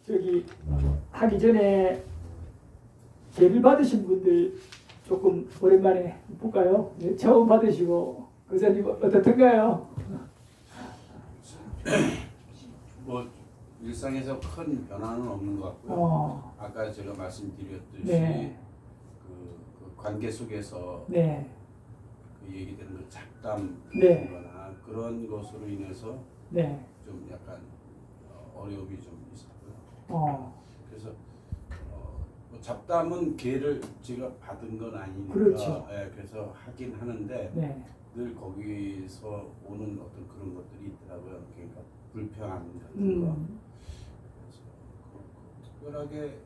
저기 하기 전에 제를 받으신 분들 조금 오랜만에 볼까요? 네, 처음 받으시고 그사님 어떻던가요? 뭐 일상에서 큰 변화는 없는 것 같고요. 아까 제가 말씀드렸듯이 네. 그 관계 속에서 네. 그 얘기되는 그 잡담 네. 거나 그런 것으로 인해서 네. 좀 약간 어려움이 좀 있었고요. 그래서 뭐 잡담은 기회를 제가 받은 건 아니니까 그렇죠. 예, 그래서 하긴 하는데 네. 늘 거기서 오는 어떤 그런 것들이 있더라고요. 그러니까 불평함 같은 거. 그래서 특별하게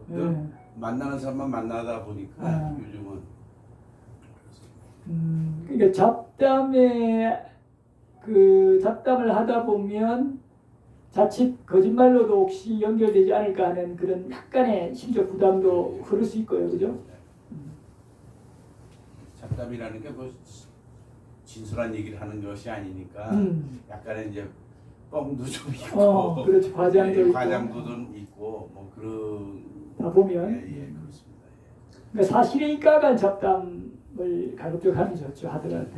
늘 만나는 사람만 만나다 보니까 요즘은 그러니까 잡담을 하다 보면 자칫 거짓말로도 혹시 연결되지 않을까 하는 그런 약간의 심적 부담도 흐를 수 있고요, 그죠? 잡담이라는 게 뭐 진솔한 얘기를 하는 것이 아니니까 약간의 이제 뻥도 좀 있고, 그렇죠. 과장도 예, 있고. 과장도 좀 있고 뭐 그런 다 보면. 예, 그렇습니다. 그러니까 사실에 입각한 잡담을 가급적 하는 게 좋죠, 하더라도.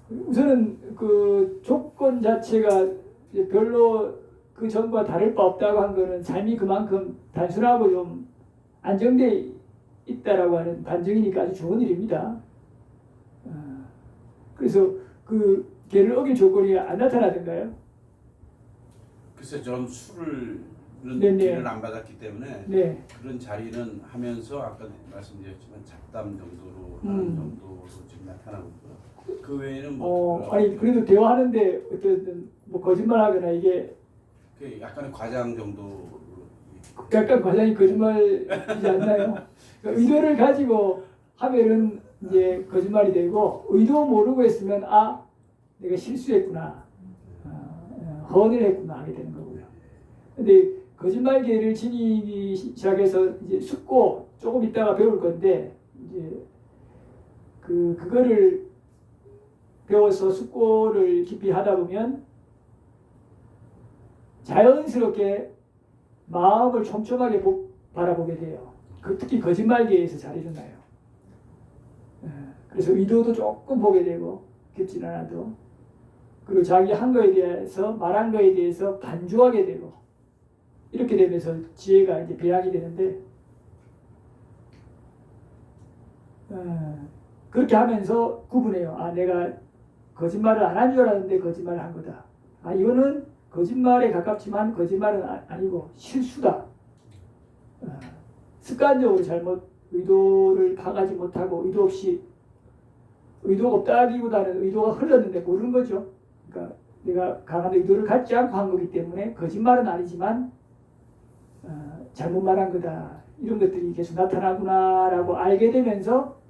우선은 그 조건 자체가 이제 별로 그 전과 다를 바 없다고 한 거는 삶이 그만큼 단순하고 좀 안정돼 있다라고 하는 반증이니까 아주 좋은 일입니다. 그래서 그 걔를 어길 조건이 안 나타나던가요? 글쎄 저는 술을 네네. 기회를 안 받았기 때문에 네. 그런 자리는 하면서 아까 말씀드렸지만 잡담 정도로 하는 정도로 지금 나타나고 있고요. 그 외에는 뭐 아니 그래도 대화하는데 어떤 뭐 거짓말하거나 이게 그 약간의 과장 정도. 약간 과장이 거짓말이지 않나요? 그러니까 의도를 가지고 하면은 이제 거짓말이 되고 의도 모르고 했으면 내가 실수했구나, 허언을 했구나 하게 되는 거고요. 근데 거짓말계를 지니기 시작해서 이제 숙고 조금 있다가 배울 건데 이제 그거를 배워서 숙고를 깊이 하다 보면 자연스럽게 마음을 촘촘하게 바라보게 돼요. 특히 거짓말계에서 잘 일어나요. 그래서 의도도 조금 보게 되고 깊진 않아도, 그리고 자기 한 거에 대해서 말한 거에 대해서 반주하게 되고, 이렇게 되면서 지혜가 이제 배양이 되는데, 그렇게 하면서 구분해요. 내가 거짓말을 안 한 줄 알았는데 거짓말을 한 거다. 이거는 거짓말에 가깝지만 거짓말은 아니고 실수다. 습관적으로 잘못 의도를 파가지 못하고 의도가 없다기보다는 의도가 흘렀는데 모르는 거죠. 그러니까 내가 강한 의도를 갖지 않고 한 거기 때문에 거짓말은 아니지만 잘못 말한 거다. 이런 것들이 계속 나타나구나라고 알게 되면서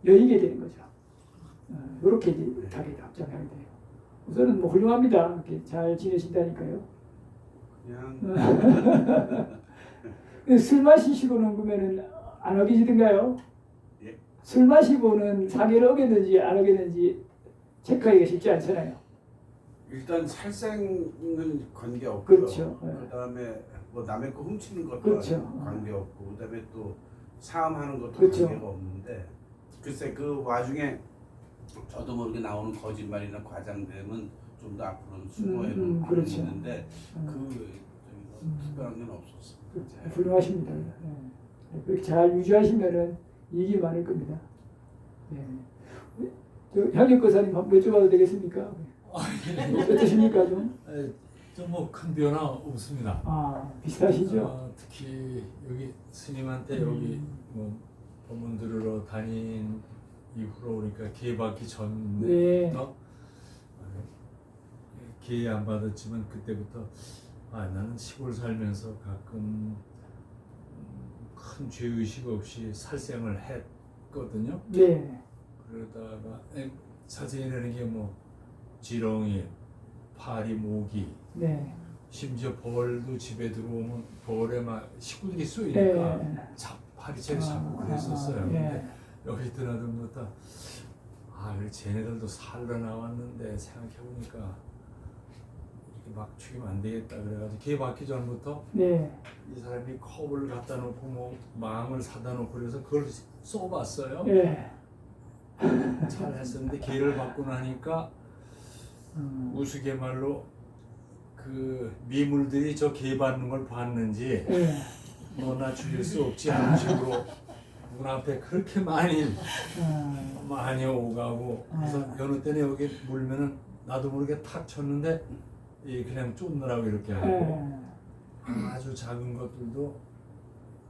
여의게 되는 거죠. 이렇게 이제 자기 답장하게 돼요. 우선은 뭐 훌륭합니다. 이렇게 잘 지내신다니까요. 그냥 술 마시시고는 그러면은 안 어기시던가요? 예? 술 마시고는 상해를 어겼는지 안 어겼는지 체크하기가 쉽지 않잖아요. 일단 살생은 관계 없고요. 그렇죠. 그다음에 뭐 남의 거 훔치는 것도 그렇죠. 관계 없고, 그다음에 또 사함하는 것도 그렇죠. 관계가 없는데, 글쎄 그 와중에 저도 모르게 나오는 거짓말이나 과장됨은 좀 더 앞으로는 수고해 볼 그렇죠. 있는데 특별한 건 없었어요. 그렇죠. 훌륭하십니다. 그렇게 잘 유지하시면은 이익이 많을 겁니다. 향익 거사님 한번 여쭤봐도 되겠습니까? 어떠십니까 좀? 좀 뭐 큰 변화 없습니다. 비슷하시죠? 특히 여기 스님한테 여기 뭐 법문 들으러 다닌 이후로 그러니까 기회 받기 전부터 기회 안 받았지만 그때부터 나는 시골 살면서 가끔 큰 죄의식 없이 살생을 했거든요. 네. 그러다가 살생이라는 게 뭐 지렁이, 파리, 모기, 심지어 벌도 집에 들어오면 벌에 막 식구들이 쏘이니까 파리채를 잡고 그랬었어요. 근데 여기 드나들면서 그래 쟤네들도 살러 나왔는데 생각해보니까 막 죽이면 안 되겠다 그래가지고 개 받기 전부터 네. 이 사람이 컵을 갖다 놓고 뭐 망을 사다 놓고 그래서 그걸 써봤어요. 예. 잘 했었는데 개를 받고 나니까 우스갯말로 그 미물들이 저 개 받는 걸 봤는지 예. 너나 죽일 수 없지 하는 식으로 문 앞에 그렇게 많이 오가고 그래서 여느 때는 여기 물면은 나도 모르게 탁 쳤는데 그냥 쫓느라고 이렇게 하고 아주 작은 것들도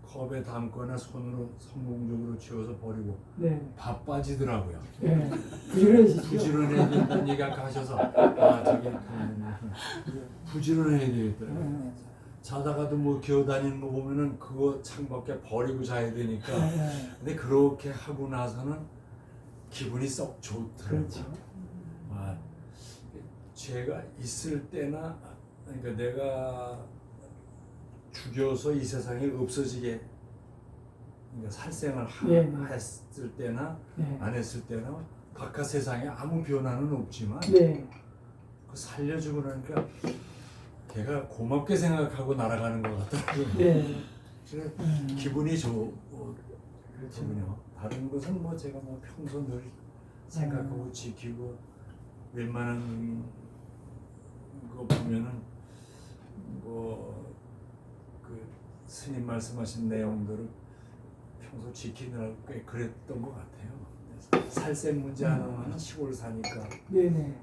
컵에 담거나 손으로 성공적으로 쥐어서 버리고 네. 바빠지더라고요. 예. 부지런하시죠? 부지런해야 된다는 얘기 아까 하셔서 아 저기 부지런해야 되겠더라고요. 자다가도 뭐 기어다니는 거 보면은 그거 창밖에 버리고 자야 되니까 근데 그렇게 하고 나서는 기분이 썩 좋더라고요. 그렇죠. 아, 죄가 있을 때나 그러니까 내가 죽여서 이 세상에 없어지게 그러니까 살생을 했을 때나 네. 안 했을 때나 바깥 세상에 아무 변화는 없지만 네. 그 살려주고 나니까 걔가 고맙게 생각하고 날아가는 것 같더라고요. 네. 그래 기분이 좋거든요. 다른 것은 뭐 제가 뭐 평소 늘 생각하고 지키고 웬만한 거 보면은 뭐 그 스님 말씀하신 내용들을 평소 지키느라고 꽤 그랬던 것 같아요. 살생 문제 하나만은 시골 사니까 네네.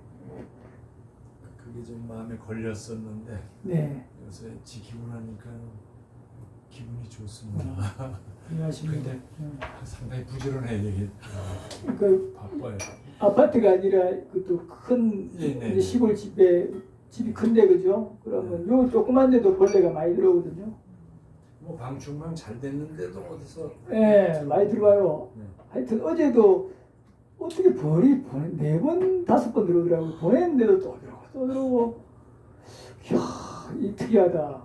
그게 좀 마음에 걸렸었는데 네. 요새 지키고 나니까 기분이 좋습니다. 안녕하십니까. 근데 상당히 부지런해야 되겠다. 그 바빠요. 아파트가 아니라 그또 큰 네. 시골 집이 큰데 그죠? 그러면 요 조그만 데도 벌레가 많이 들어오거든요. 뭐 방충망 잘 됐는데도 어디서? 예, 많이 들어와요. 네. 하여튼 어제도 어떻게 벌이 4번, 5번 들어오더라고요. 보냈는데도 또 들어오고. 이야, 이 특이하다.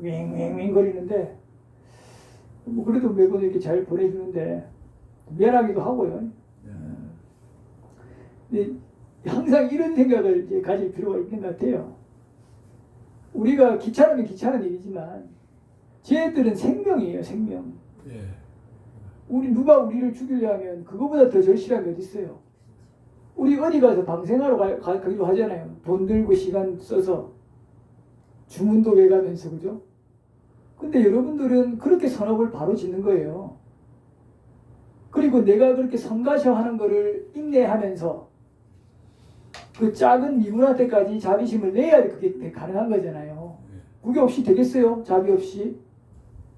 윙윙윙 거리는데 뭐 그래도 매번 이렇게 잘 보내주는데 미안하기도 하고요. 네. 근데 항상 이런 생각을 이제 가질 필요가 있는 것 같아요. 우리가 귀찮으면 귀찮은 일이지만 쟤들은 생명이에요, 생명. 예. 누가 우리를 죽이려면 그거보다 더 절실한 게 어디 있어요? 우리 어디 가서 방생하러 가기도 하잖아요. 돈 들고 시간 써서 주문도 외가면서 그죠? 근데 여러분들은 그렇게 선업을 바로 짓는 거예요. 그리고 내가 그렇게 성가셔하는 거를 인내하면서 그 작은 미분한테까지 자비심을 내야 그게 가능한 거잖아요. 그게 없이 되겠어요? 자비 없이?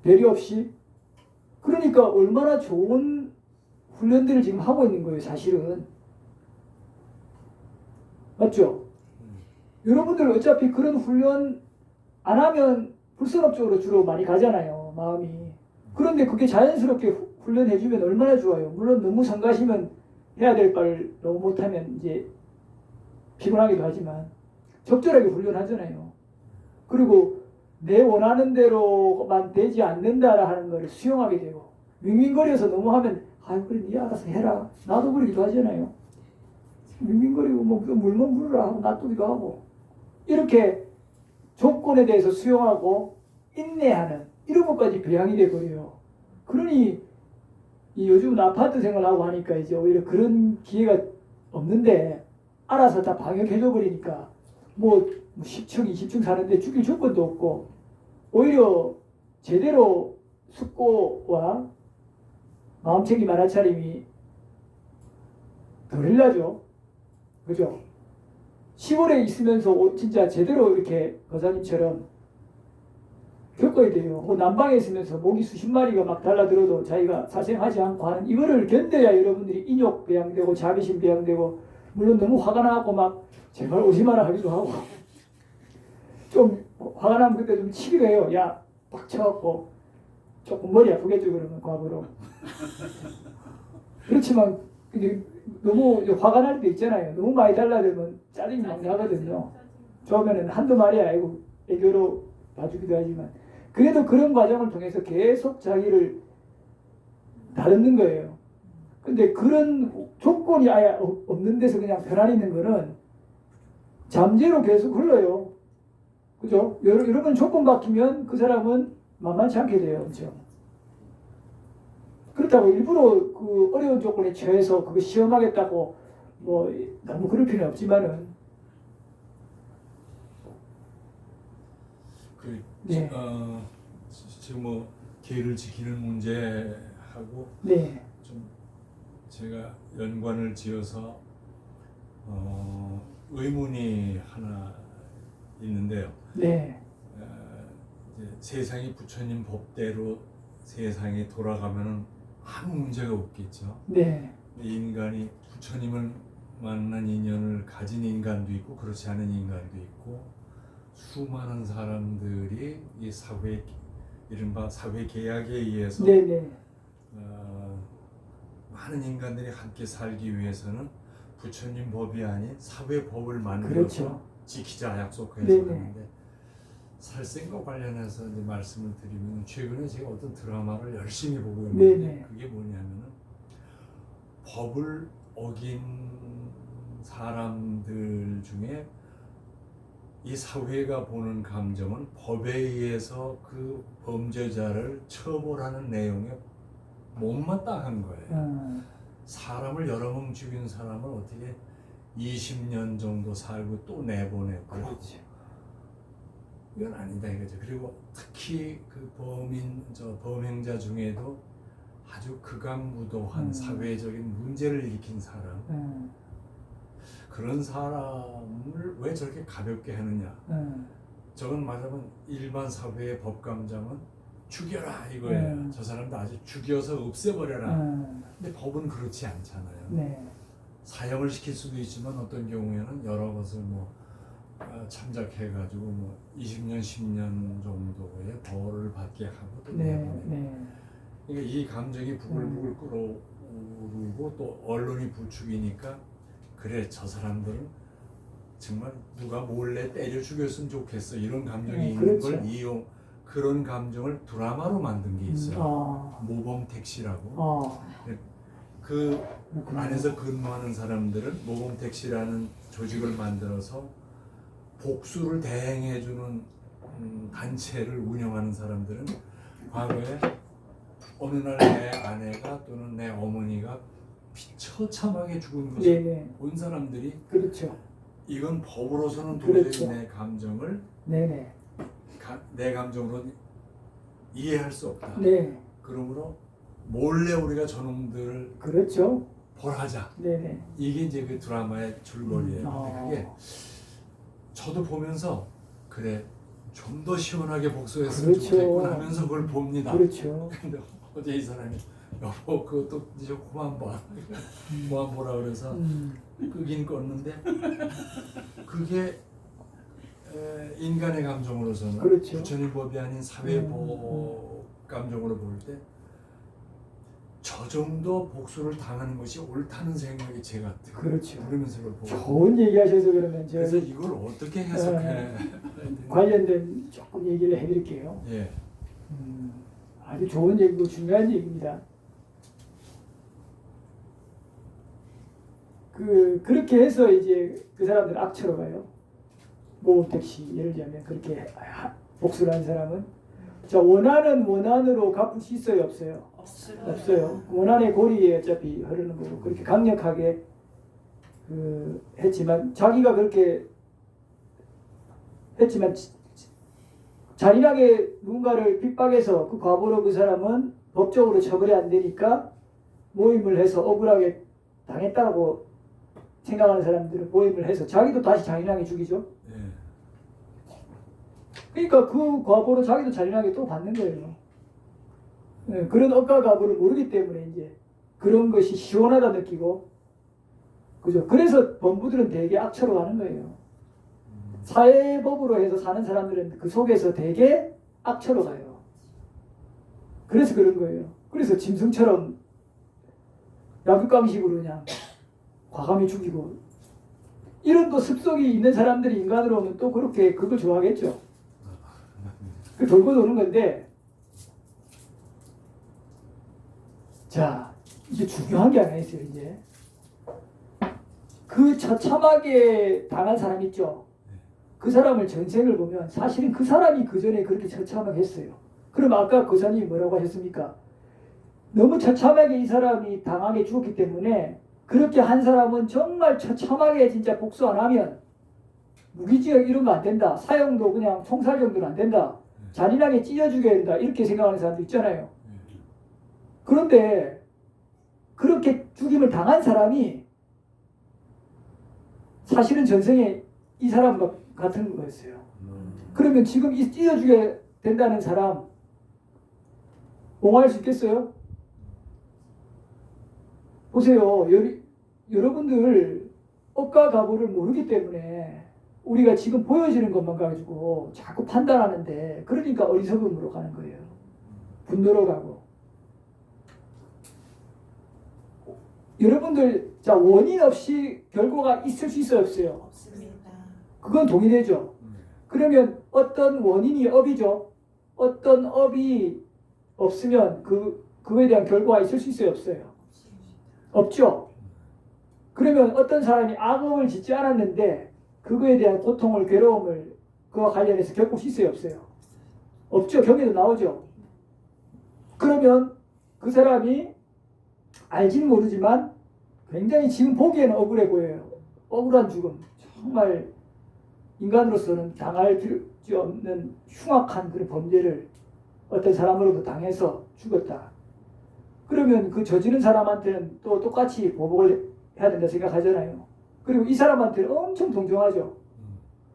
배려 없이? 그러니까 얼마나 좋은 훈련들을 지금 하고 있는 거예요, 사실은. 맞죠? 여러분들 어차피 그런 훈련 안 하면 불선업적으로 주로 많이 가잖아요, 마음이. 그런데 그게 자연스럽게 훈련해주면 얼마나 좋아요. 물론 너무 성가시면 해야 될 걸 너무 못하면 이제 피곤하기도 하지만 적절하게 훈련하잖아요. 그리고 내 원하는 대로만 되지 않는다라 하는 걸 수용하게 되고 윙윙거려서 너무 하면 그래 니 알아서 해라. 나도 그러기도 하잖아요. 윙윙거리고 뭐 물면 물으라 하고 놔두기도 하고 이렇게 조건에 대해서 수용하고 인내하는 이런 것까지 배양이 돼버려요. 그러니 이 요즘은 아파트 생활하고 하니까 이제 오히려 그런 기회가 없는데 알아서 다 방역해줘 버리니까 뭐 10층, 20층 사는데 죽일 조건도 없고 오히려 제대로 숙고와 마음챙김 알아차림이 덜 나죠. 그죠? 시골에 있으면서 진짜 제대로 이렇게 거사님처럼 겪어야 돼요. 난방에 있으면서 모기 수십 마리가 막 달라들어도 자기가 사생하지 않고 하는 이거를 견뎌야 여러분들이 인욕 배양되고 자비심 배양되고 물론 너무 화가 나고 막 제발 오지 마라 하기도 하고 좀 화가 나면 그때 좀 치기도 해요. 야, 팍 쳐갖고 조금 머리 아프겠죠 그러면 과거로. 그렇지만 이제 너무 화가 날 때 있잖아요. 너무 많이 달라들면 짜증이 막 나거든요. 처음에는 한두 마리 아니고 애교로 봐주기도 하지만 그래도 그런 과정을 통해서 계속 자기를 다듬는 거예요. 근데 그런 조건이 아예 없는 데서 그냥 편안히 있는 거는 잠재로 계속 흘러요. 그죠? 여러 번 조건 바뀌면 그 사람은 만만치 않게 돼요. 그죠? 그렇다고 일부러 그 어려운 조건에 처해서 그거 시험하겠다고 뭐 너무 그럴 필요는 없지만은 그 네. 지금 뭐 계를 지키는 문제하고 네, 좀 제가 연관을 지어서 의문이 하나 있는데요. 네, 이제 세상이 부처님 법대로 세상에 돌아가면은 아무 문제가 없겠죠. 네, 인간이 부처님을 만난 인연을 가진 인간도 있고 그렇지 않은 인간도 있고 수많은 사람들이 이 사회 이른바 사회 계약에 의해서 네, 네, 많은 인간들이 함께 살기 위해서는 부처님 법이 아닌 사회 법을 만들어서 그렇죠. 지키자 약속해서 네네. 하는데 살생과 관련해서 이제 말씀을 드리면 최근에 제가 어떤 드라마를 열심히 보고 있는데 네네. 그게 뭐냐면은 법을 어긴 사람들 중에 이 사회가 보는 감정은 법에 의해서 그 범죄자를 처벌하는 내용에 못마땅한 거예요. 사람을 여러 명 죽인 사람을 어떻게 20년 정도 살고 또 내보내고 그렇죠. 이건 아니다 이거죠. 그리고 특히 그 범행자 중에도 아주 극악무도한 사회적인 문제를 일으킨 사람 그런 사람을 왜 저렇게 가볍게 하느냐. 저건 말하면 일반 사회의 법감정은 죽여라 이거예요. 저 사람도 아주 죽여서 없애버려라. 근데 법은 그렇지 않잖아요. 네, 사형을 시킬 수도 있지만 어떤 경우에는 여러 것을 뭐 참작해가지고 뭐 20년, 10년 정도의 벌을 받게 하고 또 네, 내보내고. 네, 그러니까 이 감정이 부글부글 끓어오르고 또 언론이 부추기니까 그래 저 사람들은 정말 누가 몰래 때려 죽였으면 좋겠어 이런 감정이 있는 그렇죠. 걸 그런 감정을 드라마로 만든 게 있어요. 모범 택시라고. 그 그렇구나. 안에서 근무하는 사람들은 모범 택시라는 조직을 만들어서 복수를 대행해주는 단체를 운영하는 사람들은 과거에 어느 날 내 아내가 또는 내 어머니가 처참하게 죽은 것을 네네. 본 사람들이 그렇죠. 이건 법으로서는 도저히 그렇죠. 내 감정을 네네. 내 감정으로 이해할 수 없다. 네, 그러므로 몰래 우리가 저놈들을 그렇죠. 벌하자. 네네. 이게 이제 그 드라마의 줄거리예요. 근데 그게 저도 보면서 그래 좀 더 시원하게 복수했으면 그렇죠. 좋겠군 하면서 그걸 봅니다. 그렇죠. 근데 어제 이 사람이 여보 그것도 이제 그만 봐. 그만 보라 그래서 끄긴 껐는데 그게 인간의 감정으로서는 그렇죠. 부처님 법이 아닌 사회법 감정으로 볼 때 저 정도 복수를 당하는 것이 옳다는 생각이 제가 들어요. 그렇죠. 그러면서 그걸 보고 좋은 얘기하셔서 그러면 제가 그래서 이걸 어떻게 해석해? 관련된 조금 얘기를 해드릴게요. 예. 아주 좋은 얘기고 중요한 얘기입니다. 그렇게 해서 이제 그 사람들 악처로 가요. 모범 택시 예를 들면 그렇게 복수를 한 사람은 자 원한은 원한으로 갚을 수 있어요, 없어요? 없어요. 원한의 고리에 어차피 흐르는 거고 그렇게 강력하게 했지만 자기가 그렇게 했지만 잔인하게 누군가를 핍박해서 그 과보로 그 사람은 법적으로 처벌이 안 되니까 모임을 해서 억울하게 당했다고 생각하는 사람들은 모임을 해서 자기도 다시 잔인하게 죽이죠. 예. 그러니까 그 과보로 자기도 잔인하게 또 받는 거예요. 네, 그런 억과 가부를 모르기 때문에 이제 그런 것이 시원하다 느끼고 그죠. 그래서 범부들은 되게 악처로 가는 거예요. 사회법으로 해서 사는 사람들은 그 속에서 되게 악처로 가요. 그래서 그런 거예요. 그래서 짐승처럼 약육강식으로 그냥 과감히 죽이고 이런 또 습속이 있는 사람들이 인간으로 오면 또 그렇게 그걸 좋아하겠죠. 그 돌고 도는 건데 자 이제 중요한 게 하나 있어요. 이제 그 처참하게 당한 사람 있죠. 그 사람을 전생을 보면 사실은 그 사람이 그 전에 그렇게 처참하게 했어요. 그럼 아까 고사님이 뭐라고 하셨습니까? 너무 처참하게 이 사람이 당하게 죽었기 때문에 그렇게 한 사람은 정말 처참하게 진짜 복수 안 하면 무기징역 이런 거 안 된다. 사형도 그냥 총살 정도는 안 된다. 잔인하게 찢어 죽여야 된다. 이렇게 생각하는 사람도 있잖아요. 그런데 그렇게 죽임을 당한 사람이 사실은 전생에 이 사람과 같은 거였어요. 그러면 지금 이 찢어 죽여야 된다는 사람 옹호할 수 있겠어요? 보세요. 여러분들 업과 가보를 모르기 때문에 우리가 지금 보여지는 것만 가지고 자꾸 판단하는데 그러니까 어리석음으로 가는 거예요. 분노로 가고. 여러분들 자 원인 없이 결과가 있을 수 있어요 없어요? 없습니다. 그건 동의되죠. 그러면 어떤 원인이 업이죠. 어떤 업이 없으면 그거에 대한 결과가 있을 수 있어요 없어요? 없습니다. 없죠. 그러면 어떤 사람이 악업을 짓지 않았는데 그거에 대한 고통을 괴로움을 그와 관련해서 겪을 수 있어요 없어요? 없죠. 경에도 나오죠. 그러면 그 사람이 알지는 모르지만 굉장히 지금 보기에는 억울해 보여요. 억울한 죽음. 정말 인간으로서는 당할 필요 없는 흉악한 그런 범죄를 어떤 사람으로부터 당해서 죽었다. 그러면 그 저지른 사람한테는 또 똑같이 보복을 해야 된다 생각하잖아요. 그리고 이 사람한테는 엄청 동정하죠.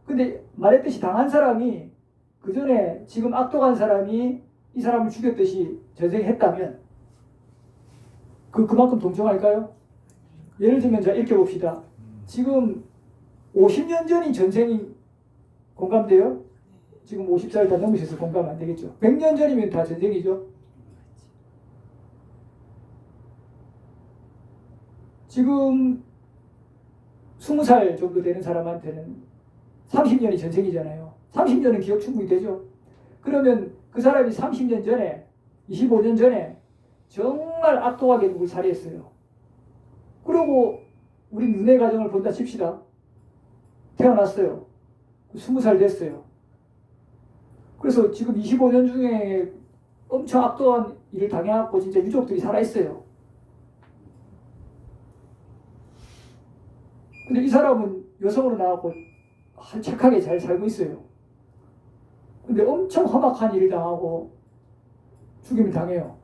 근데 말했듯이 당한 사람이 그 전에 지금 악독한 사람이 이 사람을 죽였듯이 전생했다면 그만큼 동정할까요? 예를 들면 자 이렇게 봅시다. 지금 50년 전이 전생이 공감돼요? 지금 50살 다 넘으셔서 공감 안 되겠죠. 100년 전이면 다 전생이죠. 지금 20살 정도 되는 사람한테는 30년이 전생이잖아요. 30년은 기억 충분히 되죠. 그러면 그 사람이 30년 전에 25년 전에 정말 악독하게 누굴 살해했어요. 그리고 우리 눈의 가정을 본다 칩시다. 태어났어요. 20살 됐어요. 그래서 지금 25년 중에 엄청 악독한 일을 당해갖고 진짜 유족들이 살아있어요. 근데 이 사람은 여성으로 나왔고 착하게 잘 살고 있어요. 근데 엄청 험악한 일을 당하고 죽임을 당해요.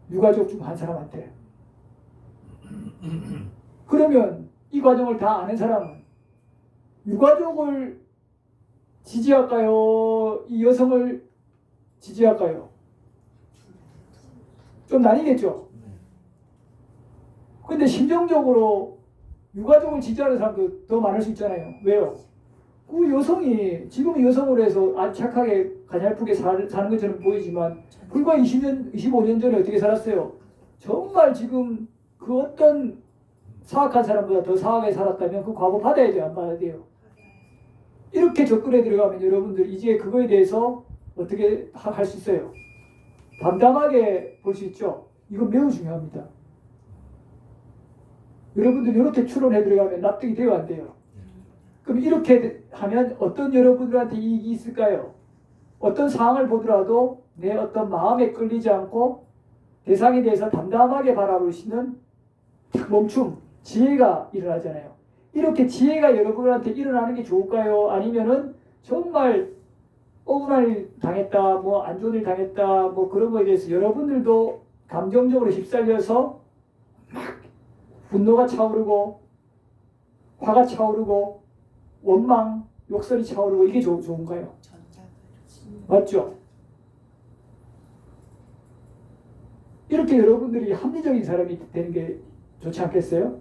유가족 중 한 사람한테. 그러면 이 과정을 다 아는 사람은 유가족을 지지할까요? 이 여성을 지지할까요? 좀 나뉘겠죠? 근데 심정적으로 유가족을 지지하는 사람도 더 많을 수 있잖아요. 왜요? 그 여성이 지금 여성으로 해서 아주 착하게 가냘프게 사는 것처럼 보이지만 불과 25년 전에 어떻게 살았어요? 정말 지금 그 어떤 사악한 사람보다 더 사악하게 살았다면 그 과거 받아야 돼요? 안 받아야 돼요? 이렇게 접근해 들어가면 여러분들 이제 그거에 대해서 어떻게 할 수 있어요? 담담하게 볼 수 있죠? 이건 매우 중요합니다. 여러분들 이렇게 추론해 들어가면 납득이 돼요? 안 돼요? 그럼 이렇게 하면 어떤 여러분들한테 이익이 있을까요? 어떤 상황을 보더라도 내 어떤 마음에 끌리지 않고 대상에 대해서 담담하게 바라볼 수 있는 멈춤, 지혜가 일어나잖아요. 이렇게 지혜가 여러분한테 일어나는 게 좋을까요? 아니면은 정말 억울한 일 당했다, 뭐 안 좋은 일 당했다, 뭐 그런 거에 대해서 여러분들도 감정적으로 휩쓸려서 막 분노가 차오르고 화가 차오르고 원망, 욕설이 차오르고 이게 좋은가요? 맞죠? 이렇게 여러분들이 합리적인 사람이 되는 게 좋지 않겠어요?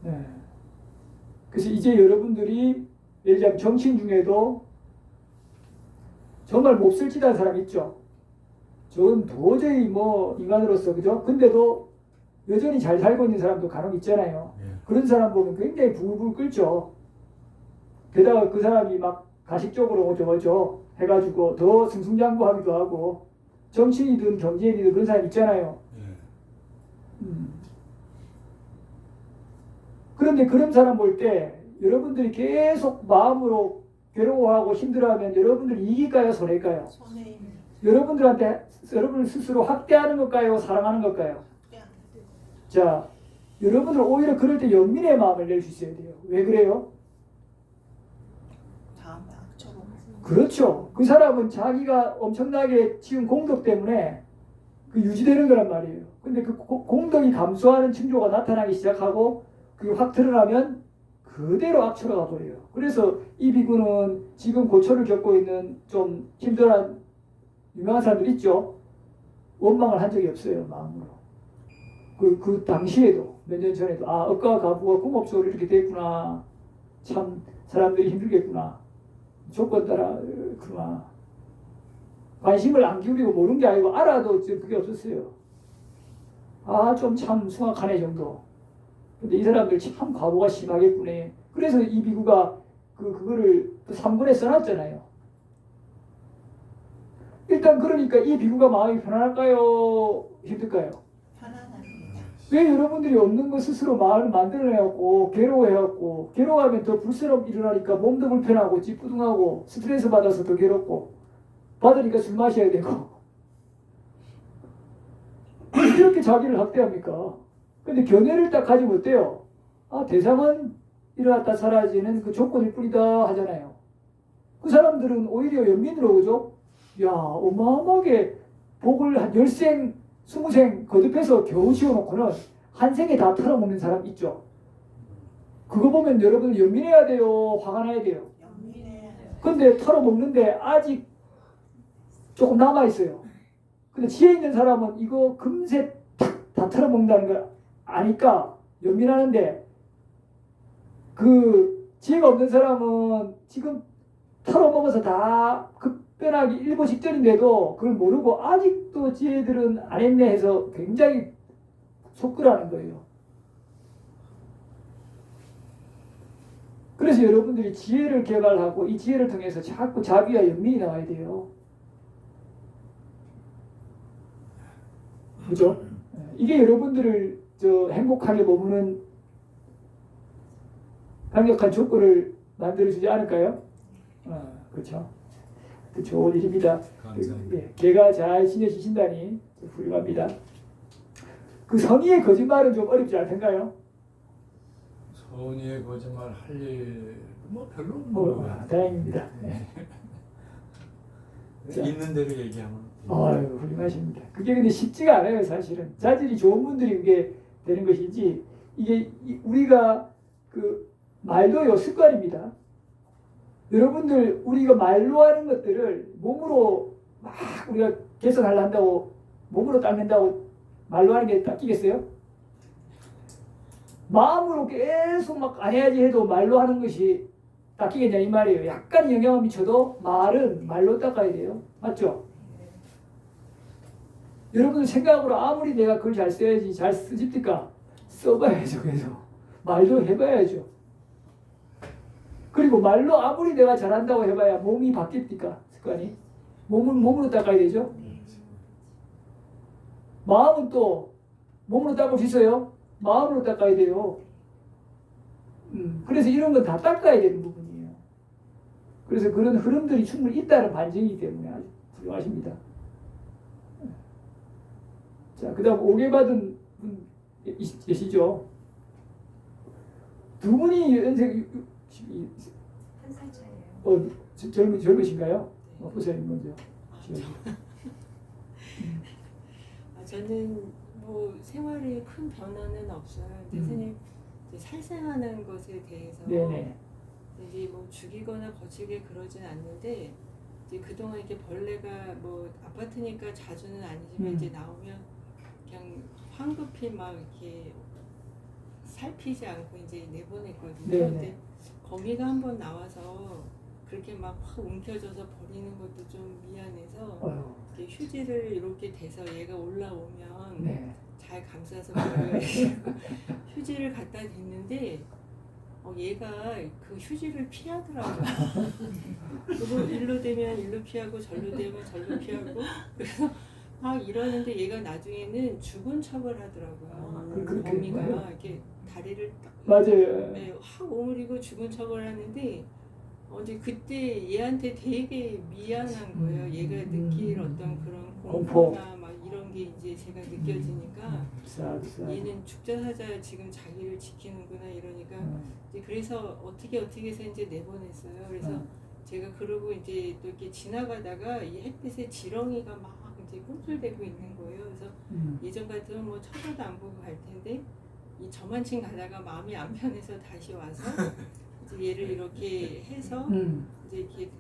네. 그래서 이제 여러분들이 예를 들면 정치인 중에도 정말 몹쓸짓한 사람 있죠. 저는 도저히 뭐 인간으로서 그죠? 근데도 여전히 잘 살고 있는 사람도 간혹 있잖아요. 그런 사람 보면 굉장히 부글부글 끓죠. 게다가 그 사람이 막 가식적으로 어쩌고저쩌고 해가지고 더 승승장구하기도 하고 정치인이든 경제인이든 그런 사람 있잖아요. 그런데 그런 사람 볼 때 여러분들이 계속 마음으로 괴로워하고 힘들어하면 여러분들이 이길까요? 손해일까요? 손해입니다. 여러분들한테 여러분 스스로 학대하는 걸까요? 사랑하는 걸까요? 자, 여러분들 오히려 그럴 때 연민의 마음을 낼 수 있어야 돼요. 왜 그래요? 다음에 악처럼. 그렇죠. 그 사람은 자기가 엄청나게 지은 공덕 때문에 그 유지되는 거란 말이에요. 근데 그 공덕이 감소하는 징조가 나타나기 시작하고 그게 확 드러나면 그대로 악초로 가버려요. 그래서 이 비구는 지금 고초를 겪고 있는 좀 힘들어한 유명한 사람들 있죠. 원망을 한 적이 없어요. 마음으로. 그 당시에도 몇 년 전에도 아 억가 가부가 궁합적으로 이렇게 됐구나. 참 사람들이 힘들겠구나. 조건 따라 그만 관심을 안 기울이고 모르는 게 아니고 알아도 그게 없었어요. 아 좀 참 숭악하네 정도. 근데 이 사람들 참 과보가 심하겠구네. 그래서 이 비구가 그거를 또 3권에 써놨잖아요. 일단 그러니까 이 비구가 마음이 편안할까요? 힘들까요? 편안합니다. 왜 여러분들이 없는 거 스스로 마음을 만들어내갖고 괴로워해갖고 괴로워하면 더 불쓰럼 일어나니까 몸도 불편하고 찌뿌둥하고 스트레스 받아서 더 괴롭고 받으니까 술 마셔야 되고 이렇게 자기를 학대합니까? 근데 견해를 딱 가지면 어때요? 아 대상은 일어났다 사라지는 그 조건일 뿐이다 하잖아요. 그 사람들은 오히려 연민으로 그죠? 야 어마어마하게 복을 한 10생 20생 거듭해서 겨우 지어놓고는 한 생에 다 털어먹는 사람 있죠. 그거 보면 여러분 연민해야 돼요? 화가 나야 돼요? 연민해야 해요. 근데 털어먹는데 아직 조금 남아있어요. 근데 지혜 있는 사람은 이거 금세 다 털어먹는다는 걸 아니까 연민하는데 그 지혜가 없는 사람은 지금 털어먹어서 다 급변하기 일보 직전인데도 그걸 모르고 아직도 지혜들은 안 했네 해서 굉장히 속끓하는 거예요. 그래서 여러분들이 지혜를 개발하고 이 지혜를 통해서 자꾸 자비와 연민이 나와야 돼요. 그죠? 이게 여러분들을 행복하게 머무는 강력한 조건을 만들어주지 않을까요? 그렇죠. 그 좋은 일입니다. 감사합니다. 개가 잘 지내주신다니 훌륭합니다. 그 선의의 거짓말은 좀 어렵지 않던가요? 선의의 거짓말 할 일 뭐 별로 없는 것 같아요. 다행입니다. 자. 있는 대로 얘기하면 아유 훌륭하십니다. 그게 근데 쉽지가 않아요 사실은. 자질이 좋은 분들이 그게 되는 것이지 이게 우리가 그 말도요 습관입니다. 여러분들 우리가 말로 하는 것들을 몸으로 막 우리가 개선하려 한다고 몸으로 닦는다고 말로 하는 게 닦이겠어요? 마음으로 계속 막 안 해야지 해도 말로 하는 것이 닦이겠냐 이 말이에요. 약간 영향을 미쳐도 말은 말로 닦아야 돼요. 맞죠? 여러분들 생각으로 아무리 내가 글 잘 써야지 잘 쓰집니까? 써봐야죠. 계속 말도 해봐야죠. 그리고 말로 아무리 내가 잘한다고 해봐야 몸이 바뀝니까? 습관이 몸은 몸으로 닦아야 되죠. 마음은 또 몸으로 닦을 수 있어요? 마음으로 닦아야 돼요. 그래서 이런 건 다 닦아야 되는 부분이에요. 그래서 그런 흐름들이 충분히 있다는 반증이기 때문에 아주 훌륭하십니다. 자, 그 다음 5개 받은 분 계시죠? 두 분이 연세 한 살 차이예요. 젊으신가요? 보세요 먼저. 저는 뭐 생활에 큰 변화는 없어요. 근데 선생님 이제 살생하는 것에 대해서 네네. 이제 뭐 죽이거나 거칠게 그러진 않는데 이제 그동안 이렇게 벌레가 뭐 아파트니까 자주는 아니지만 이제 나오면 그냥 황급히 막 이렇게 살피지 않고 이제 내보냈거든요. 네네. 근데 거미가 한번 나와서 그렇게 막 확 움켜져서 버리는 것도 좀 미안해서 이렇게 휴지를 이렇게 대서 얘가 올라오면 네. 잘 감싸서 버려야 휴지를 갖다 댔는데 얘가 그 휴지를 피하더라고요. 그리고 일로 되면 일로 피하고 절로 되면 절로 피하고 그래서 막 이러는데 얘가 나중에는 죽은 척을 하더라고요. 그렇게 거미가 거예요? 이렇게 다리를 딱 맞아요. 네, 확 오므리고 죽은 척을 하는데 이제 그때 얘한테 되게 미안한 거예요. 얘가 느낄 어떤 그런 공포. 공포나 막 이런 게 이제 제가 느껴지니까 싹싹. 얘는 죽자사자 지금 자기를 지키는구나 이러니까 이제 그래서 어떻게 해서 이제 내보냈어요. 그래서 제가 그러고 이제 또 이렇게 지나가다가 이 햇빛에 지렁이가 막 이제 꿈틀대고 있는 거예요. 그래서 예전 같으면 뭐 쳐다도 안 보고 갈 텐데 이 저만층 가다가 마음이 안 편해서 다시 와서 이제 얘를 이렇게 해서 이제 이렇게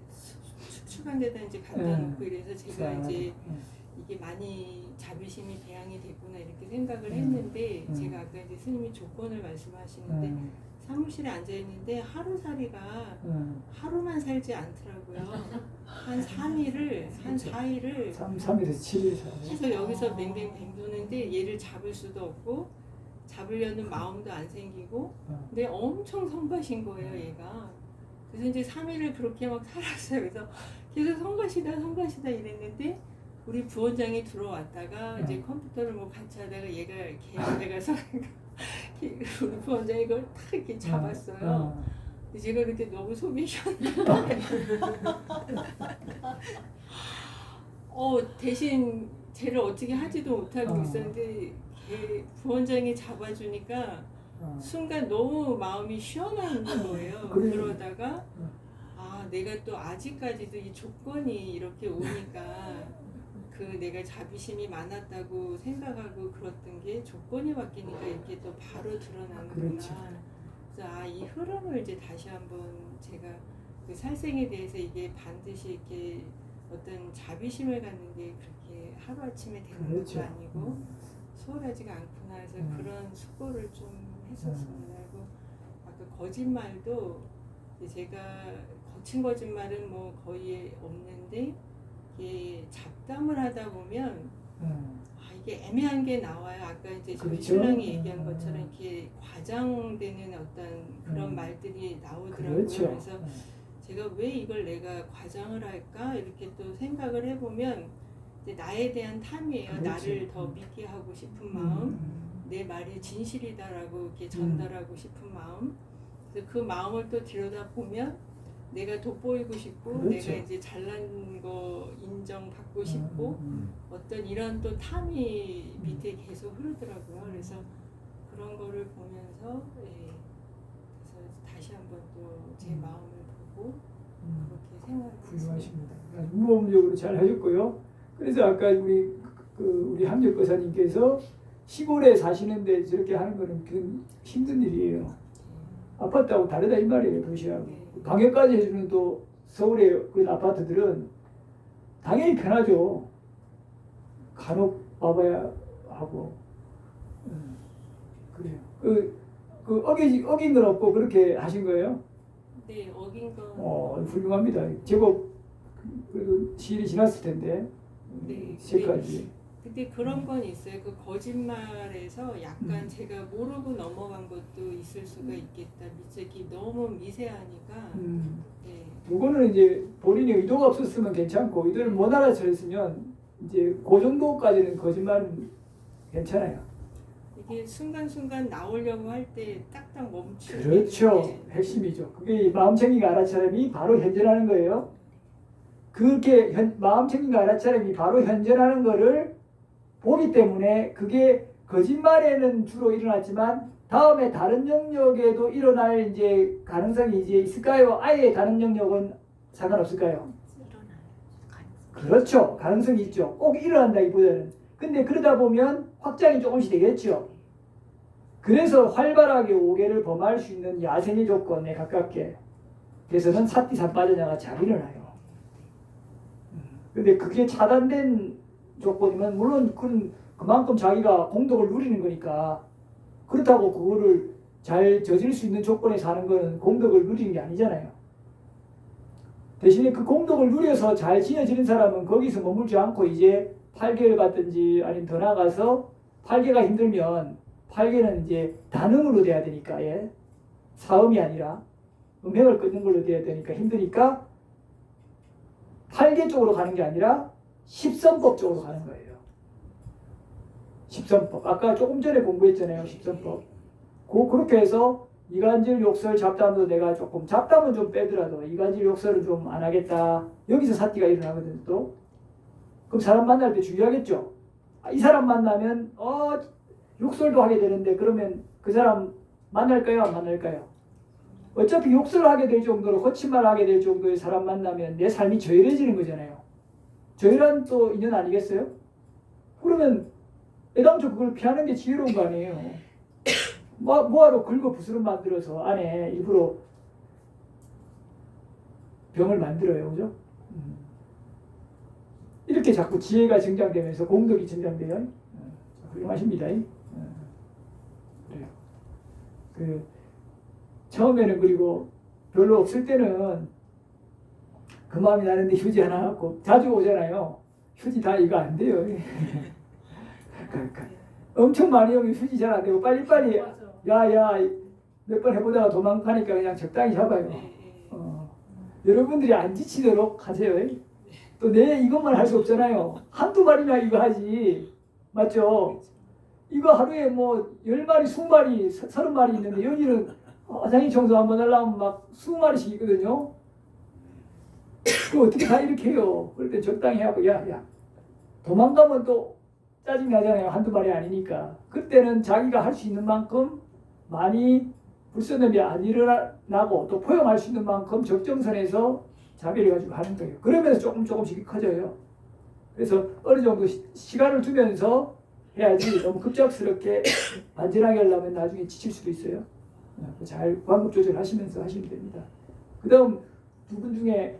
축축한 데다 이제 갖다 놓고 이래서 제가 이제 이게 많이 자비심이 배양이 됐구나 이렇게 생각을 했는데 제가 아까 이제 스님이 조건을 말씀하시는데 사무실에 앉아 있는데 하루살이가 하루만 살지 않더라고요. 한 3일을 한 4일을 3일에서 7일 해서 여기서 뱅뱅뱅 도는데 얘를 잡을 수도 없고 잡으려는 마음도 안 생기고 근데 엄청 성가신 거예요 얘가. 그래서 이제 3일을 그렇게 막 살았어요. 그래서 계속 성가시다 이랬는데 우리 부원장이 들어왔다가 이제 컴퓨터를 뭐 같이 하다가 얘가 이렇게 가서 우리 부원장이 그걸 탁 이렇게 잡았어요. 근데 제가 그때 너무 속이 시원했는데 대신 쟤를 어떻게 하지도 못하고 있었는데 걔 부원장이 잡아주니까 순간 너무 마음이 시원한 거예요. 그러다가 내가 또 아직까지도 이 조건이 이렇게 오니까 그 내가 자비심이 많았다고 생각하고 그랬던 게 조건이 바뀌니까 이렇게 또 바로 드러나는구나. 그렇죠. 그래서 이 흐름을 이제 다시 한번 제가 그 살생에 대해서 이게 반드시 이렇게 어떤 자비심을 갖는 게 그렇게 하루아침에 되는 그렇죠. 것도 아니고 수월하지가 않구나 해서 그런 숙고를 좀 했었습니다. 그리고 아까 거짓말도 제가 거친 거짓말은 뭐 거의 없는데 이게 잡담을 하다 보면 이게 애매한 게 나와요. 아까 이제 저희 그렇죠. 신랑이 얘기한 것처럼 이렇게 과장되는 어떤 그런 말들이 나오더라고요. 그렇죠. 그래서 제가 왜 이걸 내가 과장을 할까 이렇게 또 생각을 해보면 이제 나에 대한 탐이에요. 그렇죠. 나를 더 믿게 하고 싶은 마음, 내 말이 진실이다라고 이렇게 전달하고 싶은 마음. 그래서 그 마음을 또 들여다 보면 내가 돋보이고 싶고 그렇죠. 내가 이제 잘난 거 인정받고 싶고 어떤 이런 또 탐이 밑에 계속 흐르더라고요. 그래서 그런 거를 보면서 그래서 다시 한번 또 제 마음을 보고 그렇게 생각을 했습니다. 훌륭하십니다. 모범적으로 잘 하셨고요. 그래서 아까 우리 함재 거사님께서 시골에 사시는데 저렇게 하는 거는 그 힘든 일이에요. 아파트하고 다르다 이 말이에요. 도시하고. 방역까지 해주는 또 서울의 그런 아파트들은 당연히 편하죠. 간혹 와봐야 하고. 그래요. 어긴 건 없고 그렇게 하신 거예요? 네, 어긴 건. 훌륭합니다. 제법 그래도 시일이 지났을 텐데. 네. 시까지. 근데 그런 건 있어요. 그 거짓말에서 약간 제가 모르고 넘어간 것도 있을 수가 있겠다. 미적이 너무 미세하니까. 네. 그거는 이제 본인이 의도가 없었으면 괜찮고 의도를 못 알아차렸으면 이제 그 정도까지는 거짓말은 괜찮아요. 이게 순간순간 나오려고 할 때 딱딱 멈추는 그렇죠. 게 핵심이죠. 그게 마음챙김과 알아차림이 바로 현존하는 거예요. 그렇게 마음챙김과 알아차림이 바로 현존하는 거를 보기 때문에 그게 거짓말에는 주로 일어났지만 다음에 다른 영역에도 일어날 이제 가능성이 이제 있을까요? 아예 다른 영역은 상관없을까요? 그렇죠. 가능성이 있죠. 꼭 일어난다기보다는. 근데 그러다 보면 확장이 조금씩 되겠죠. 그래서 활발하게 오개를 범할 수 있는 야생의 조건에 가깝게 돼서는 사띠사빠져냐가 잘 일어나요. 근데 그게 차단된 조건이면 물론 그만큼 자기가 공덕을 누리는 거니까 그렇다고 그거를 잘 저질 수 있는 조건에 사는 거는 공덕을 누리는 게 아니잖아요. 대신에 그 공덕을 누려서 잘 지어지는 사람은 거기서 머물지 않고 이제 8개를 받든지 아니면 더 나가서 8개가 힘들면 8개는 이제 단음으로 돼야 되니까 사음이 아니라 음행을 끊는 걸로 돼야 되니까 힘드니까 8개 쪽으로 가는 게 아니라 10선법 쪽으로 가는 거예요. 10선법. 아까 조금 전에 공부했잖아요. 10선법. 그렇게 해서 이간질 욕설 잡담도 내가 조금 잡담은 좀 빼더라도 이간질 욕설은 좀 안 하겠다. 여기서 사띠가 일어나거든 또. 그럼 사람 만날 때 주의하겠죠. 이 사람 만나면 욕설도 하게 되는데 그러면 그 사람 만날까요 안 만날까요? 어차피 욕설을 하게 될 정도로 거친말을 하게 될 정도의 사람 만나면 내 삶이 저열해지는 거잖아요. 저열한 또 인연 아니겠어요? 그러면 애당초 그걸 피하는 게 지혜로운 거 아니에요. 뭐하러 긁어 부스럼 만들어서 안에 일부러 병을 만들어요. 그죠? 이렇게 자꾸 지혜가 증장되면서 공덕이 증장돼요. 훌륭하십니다. 그래요. 처음에는 그리고 별로 없을 때는 그 마음이 나는데 휴지 하나 갖고 자주 오잖아요. 휴지 다 이거 안 돼요. 그러니까 엄청 많이 오면 휴지 잘 안 되고 빨리빨리 야야 몇 번 해보다가 도망가니까 그냥 적당히 잡아요. 여러분들이 안 지치도록 하세요. 또 내 이것만 할 수 없잖아요. 한두 마리나 이거 하지. 맞죠? 이거 하루에 뭐 10마리, 20마리, 30마리 있는데 여기는 화장실 청소 한번 하려면 막 20마리씩 있거든요. 그 어떻게 다 이렇게 해요? 그럴 때 적당히 하고 야 도망가면 또 짜증 나잖아요. 한두 마리 아니니까. 그때는 자기가 할 수 있는 만큼 많이 불선업이 안 일어나고 또 포용할 수 있는 만큼 적정선에서 자비를 가지고 하는 거예요. 그러면서 조금씩 커져요. 그래서 어느 정도 시간을 두면서 해야지 너무 급작스럽게 반전하게 하려면 나중에 지칠 수도 있어요. 잘 방법 조절하시면서 하시면 됩니다. 그 다음 두 분 중에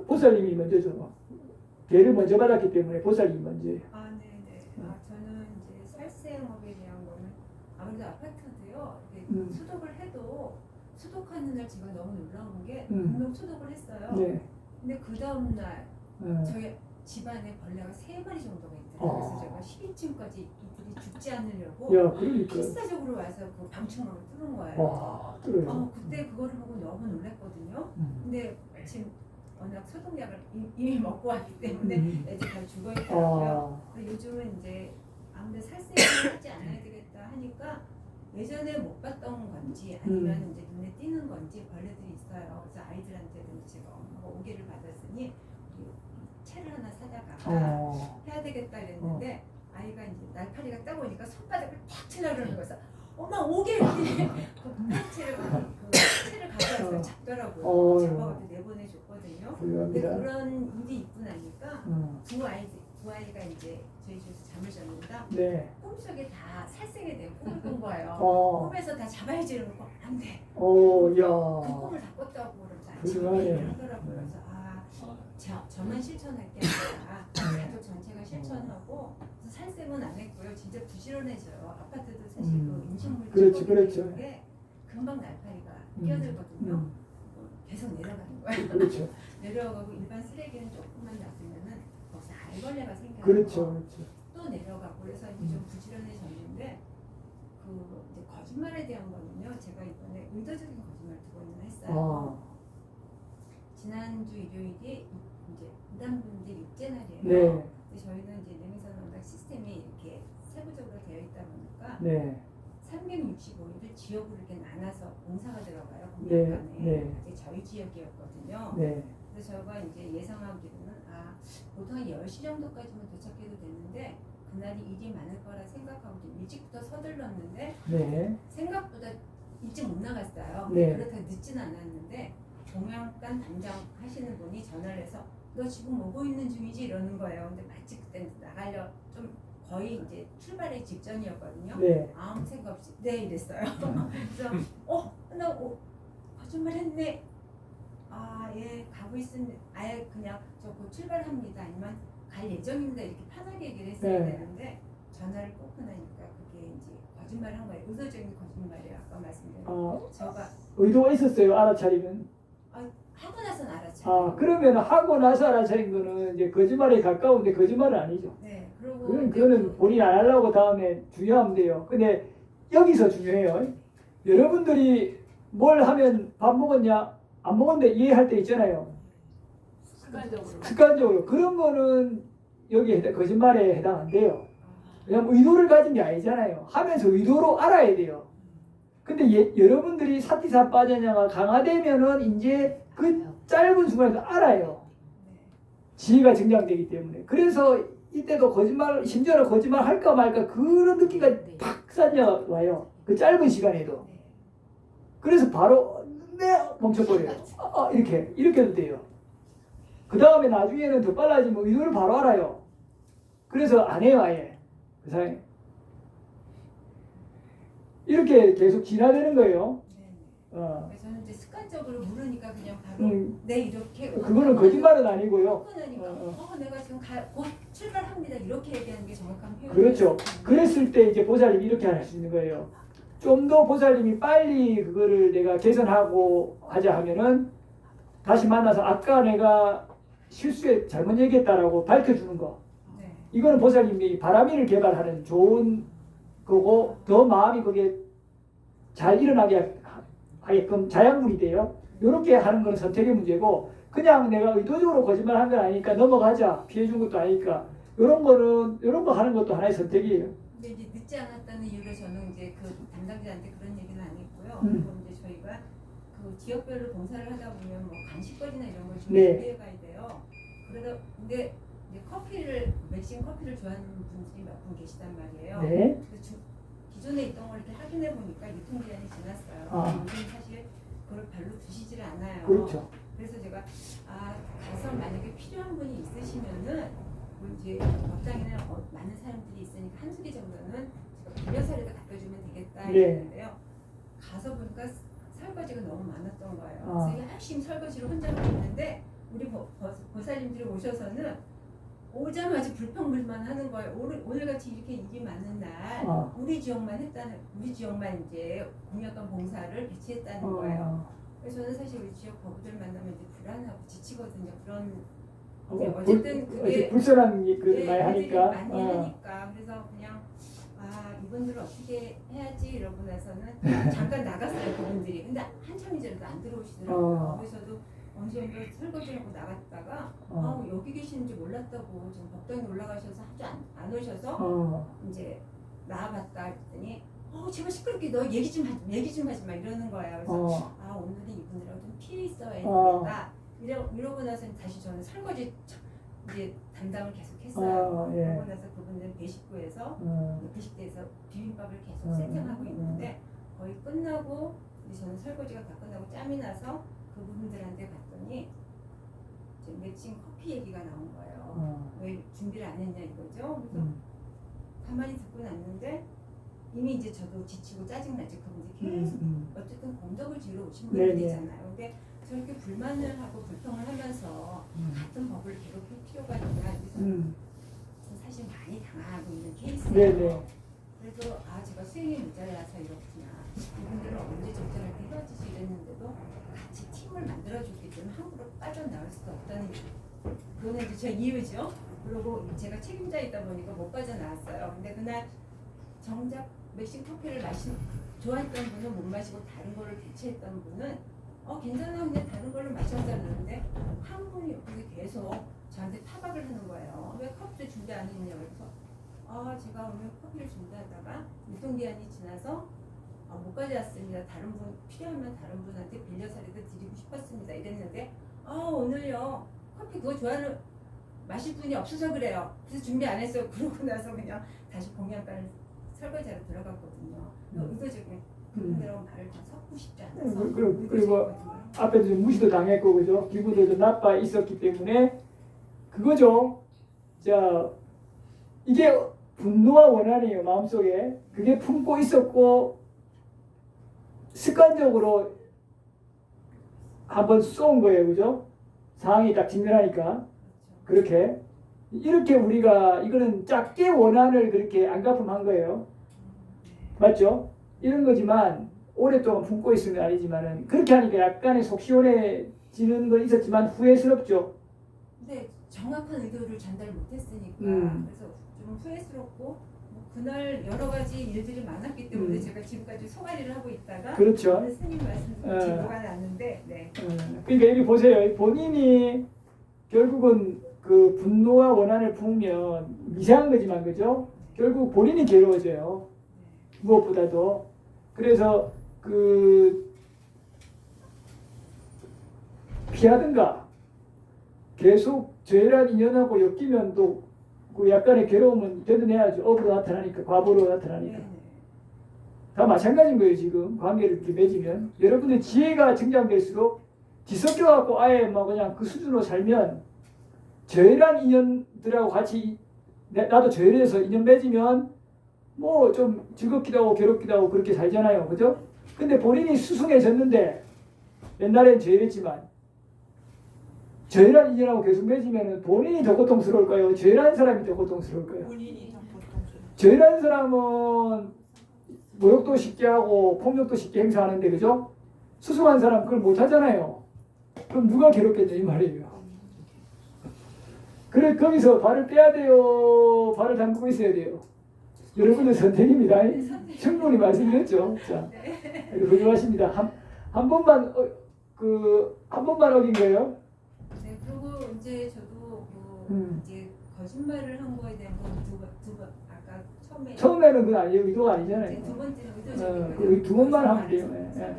보살님이 먼저죠. 개를 먼저 받았기 때문에 보살님이 먼저예요. 네네. 저는 이제 살생업에 대한 거는 아무래도 아파트인데요. 수독을 해도 수독하는 날 제가 너무 놀라운 게 분명 수독을 했어요. 네. 근데 그 다음 날 저희 집안에 벌레가 3마리 정도가 있더라고요. 그래서 제가 11층까지 이들이 죽지 않으려고 그러니까. 필사적으로 와서 그 방충망을 뚫은 거예요. 와, 뚫어요. 그때 그거를 보고 너무 놀랐거든요. 근데 마침 워낙 소독약을 이미 먹고 왔기 때문에 애들 다 죽어 있더라고요. 요즘은 이제 아무래도 살생을 하지 않아야 되겠다 하니까 예전에 못 봤던 건지 아니면 이제 눈에 띄는 건지 벌레들이 있어요. 그래서 아이들한테는 제가 엄마가 오기를 받았으니 채를 하나 사다가 해야 되겠다 그랬는데 아이가 이제 날파리가 따고 오니까 손바닥을 탁 치려 그러는 거여서 엄마 오게 이랬더니 그 채를 가져와서 잡더라고요. 잡아가지고 내보내줬거든요. 근데 그런 일이 있고 나니까 두 아이가 이제 저희 집에서 잠을 잤는다. 네. 꿈속에 다 살생에 대한 꿈을 꾼 거예요. 꿈에서 다 잡아야지 이러고 안 돼. 그 꿈을 다 꿨다고 그러면서 아침에 하더라고요. 그래서 저만 실천할 게 아니라 가족 전체가 실천하고 그래서 살생은 안 했고요. 진짜 부지런해져요. 아파트도 사실 그 임신물 그렇죠. 게 금방 날파리가 끼어들거든요. 계속 내려가는 거예요. 그렇죠. 내려가고 일반 쓰레기는 조금만 놔두면은 거기서 알벌레가 생겨요. 그렇죠. 또 내려가고 그래서 이제 좀 부지런해졌는데 그 이제 거짓말에 대한 거는요. 제가 이번에 의도적인 거짓말 2번이나 했어요. 지난주 일요일이 이제 무당분들 육제 날이에요. 네. 근데 저희는 이제 내미선원당 시스템이 이렇게 세부적으로 되어 있다 보니까 네. 365일을 지역으로 이렇게 나눠서 봉사가 들어가요. 네. 공약관에. 네. 이제 저희 지역이었거든요. 네. 그래서 저희가 이제 예상하기로는 보통 한 10시 정도까지만 도착해도 되는데 그날이 일이 많을 거라 생각하고 좀 일찍부터 서둘렀는데 네. 생각보다 일찍 못 나갔어요. 네. 그렇다고 늦진 않았는데 동양관 담당 하시는 분이 전화를 해서 너 지금 오고 있는 중이지 이러는 거예요. 근데 마치 그때 나가려 좀 거의 이제 출발의 직전이었거든요. 네. 아무 생각 없이 네 이랬어요. 그래서 나 거짓말했네. 예 가고 있으면 아예 그냥 저 곧 출발합니다. 아니면 갈 예정입니다. 이렇게 편하게 얘기를 했어야 되는데 전화를 끊고 나니까 그게 이제 거짓말한 거예요. 의도적인 거짓말이에요. 아까 말씀드린 저가 의도가 있었어요. 알아차리면. 하고 나서는 알아차려. 그러면 하고 나서 알아차린 거는 이제 거짓말에 가까운데 거짓말은 아니죠. 네. 그리고 그거는 본인이 안 하려고 다음에 주의하면 돼요. 근데 여기서 중요해요. 여러분들이 뭘 하면 밥 먹었냐 안 먹었는데 이해할 때 있잖아요. 습관적으로. 그런 거는 여기에 거짓말에 해당 안 돼요. 왜냐면 의도를 가진 게 아니잖아요. 하면서 의도로 알아야 돼요. 근데 여러분들이 사티사 빠져냐가 강화되면은 이제 그 짧은 순간에도 알아요. 지혜가 증장되기 때문에. 그래서 이때도 거짓말, 심지어는 거짓말 할까 말까 그런 느낌이 팍 쌓여와요. 그 짧은 시간에도. 그래서 바로 멈춰버려요. 이렇게 해도 돼요. 그 다음에 나중에는 더 빨라지면 의도를 바로 알아요. 그래서 안 해요, 아예. 그 사람이. 이렇게 계속 진화되는 거예요. 저는 이제 습관적으로 모르니까 그냥 바로 네 이렇게. 그거는 거짓말은 아니고요. 끊으니까 내가 지금 곧 출발합니다. 이렇게 얘기하는 게 정확한 표현이에요. 그렇죠. 그랬을 때 이제 보살님이 이렇게 할 수 있는 거예요. 좀 더 보살님이 빨리 그거를 내가 개선하고 하자 하면은 다시 만나서 아까 내가 실수에 잘못 얘기했다라고 밝혀주는 거. 네. 이거는 보살님이 바라미를 개발하는 좋은 거고 더 마음이 그게 잘 일어나게 하게끔 자양분이 돼요. 이렇게 하는 건 선택의 문제고 그냥 내가 의도적으로 거짓말한 건 아니니까 넘어가자 피해준 것도 아니니까 이런 거 하는 것도 하나의 선택이에요. 근데 이제 늦지 않았다는 이유로 저는 이제 그 담당자한테 그런 얘기는 안 했고요. 그리고 이제 저희가 그 지역별로 봉사를 하다 보면 뭐 간식거리나 이런 걸 좀 네. 준비해 가야 돼요. 근데 이제 멕시칸 커피를 좋아하는 분들이 몇 분 계시단 말이에요. 네. 그래서 기존에 있던 걸 이렇게 확인해 보니까 유통기한이 지났어요. 요즘 사실 그걸 별로 드시질 않아요. 그렇죠. 그래서 제가 가서 만약에 필요한 분이 있으시면은 뭐 이제 법당에는 많은 사람들이 있으니까 한두 개 정도는 제가 빌려서라도 갖다 주면 되겠다 네. 했는데요. 가서 보니까 설거지가 너무 많았던 거예요. 그래서 열심히 설거지를 혼자 하고 있는데 우리 보살님들이 오셔서는 오자마자 불평불만 하는 거예요. 오늘같이 이렇게 일이 많은 날 우리 지역만 이제 공약관 봉사를 배치했다는 거예요. 그래서 저는 사실 우리 지역 거부들 만나면 이제 불안하고 지치거든요. 그런 이제 어쨌든 그게 불편한 그 많이 하니까. 많이 하니까 그래서 그냥 이분들을 어떻게 해야지 이러고 나서는 잠깐 나갔어요 그분들이. 근데 한참 이제도 안 들어오시더라고요. 그래서도 어느 정도 설거지하고 나갔다가 여기 계시는지 몰랐다고 지금 법당에 올라가셔서 아주 안 오셔서 이제 나와봤다 했더니 제발 시끄럽게 너 얘기 좀 하지 마 이러는 거예요. 그래서 오늘은 이분들하고 좀 피해 있어야 되겠다 이러고 나서 다시 저는 설거지 이제 담당을 계속 했어요. 그러고 나서 그분들은 배식구에서 배식대에서 비빔밥을 계속 세팅하고 있는데 거의 끝나고 이제 저는 설거지가 다 끝나고 짬이 나서 그분들한테 갔더니 이제 멕시칸 커피 얘기가 나온 거예요. 왜 준비를 안 했냐 이거죠. 그래서 가만히 듣고 났는데 이미 이제 저도 지치고 짜증나죠. 그분들이 계속 어쨌든 공덕을 지으러 오신 분들이잖아요. 근데 저렇게 불만을 하고 불평을 하면서 같은 법을 괴롭힐 필요가 있나. 그래서 사실 많이 당하고 있는 케이스예요. 그래서 제가 수행이 모자라서 이렇구나. 이분들은 언제 적절할 때 헤어지지 이랬는데도 같이 팀을 만들어줬기 때문에 함부로 빠져나올 수도 없다는 그거는 이제 제 이유죠. 그리고 제가 책임자이다 보니까 못 빠져나왔어요. 근데 그날 정작 멕시칸 커피를 좋아했던 분은 못 마시고 다른 거를 대체했던 분은 괜찮아 그냥 다른 걸로 마셨다는데 한 분이 옆에서 계속 저한테 타박을 하는 거예요. 왜 커피를 준비 안 했냐 그래서 제가 오늘 커피를 준비하다가 유통기한이 지나서 못 가져왔습니다. 다른 분 필요하면 다른 분한테 빌려서라도 드리고 싶었습니다. 이랬는데 오늘요 커피 그거 좋아하는 마실 분이 없어서 그래요. 그래서 준비 안 했어요. 그러고 나서 그냥 다시 공약관을 설거지하러 들어갔거든요. 의도적인 그분들하고 말을 다 섞고 싶지 않아서 그리고 앞에도 좀 무시도 당했고 그죠? 기분도 좀 나빠 있었기 때문에 그거죠. 자 이게 분노와 원한이에요. 마음속에 그게 품고 있었고 습관적으로 한번 쏜 거예요. 그죠? 상황이 딱 직면하니까 그렇게 이렇게 우리가 이거는 작게 원한을 그렇게 안 갚음한 거예요. 맞죠? 이런 거지만 오랫동안 품고 있는 건 아니지만은 그렇게 하니까 약간의 속 시원해지는 건 있었지만 후회스럽죠. 근데 정확한 의도를 전달 못했으니까 그래서 좀 후회스럽고 뭐 그날 여러 가지 일들이 많았기 때문에 제가 지금까지 소가리를 하고 있다가 그렇죠. 스님 말씀 진도가 났는데 그러니까 여기 보세요. 본인이 결국은 그 분노와 원한을 품으면 미세한 거지만 그죠? 결국 본인이 괴로워져요. 무엇보다도. 그래서 그 피하든가 계속 죄란 인연하고 엮이면 또 그 약간의 괴로움은 견뎌내야죠. 업으로 나타나니까, 과보로 나타나니까. 네. 다 마찬가지인 거예요. 지금 관계를 이렇게 맺으면 여러분의 지혜가 증장될수록 뒤섞여갖고 아예 뭐 그냥 그 수준으로 살면 죄란 인연들하고 같이 나도 죄에서 인연 맺으면 뭐 좀 즐겁기도 하고 괴롭기도 하고 그렇게 살잖아요. 그죠? 근데 본인이 수승해졌는데 옛날엔 죄였지만 죄란 인연하고 계속 맺으면 본인이 더 고통스러울까요? 죄란 사람이 더 고통스러울까요? 본인이 더 고통스러워. 죄란 사람은 모욕도 쉽게 하고 폭력도 쉽게 행사하는데 그죠? 수승한 사람 그걸 못 하잖아요. 그럼 누가 괴롭겠냐 이 말이에요. 그래 거기서 발을 빼야 돼요. 발을 담그고 있어야 돼요. 여러분의 선택입니다. 청론이 말씀드렸죠. 자, 훌륭하십니다. 한 번만 한 번만 어긴 거예요. 네, 그리고 이제 저도 뭐 이제 거짓말을 한 거에 대한 건두번 아까 처음에는 그건 아니에요. 의도가 이제 아니잖아요. 두 번째는 의도적인 그 두 번만 하면 돼요. 예.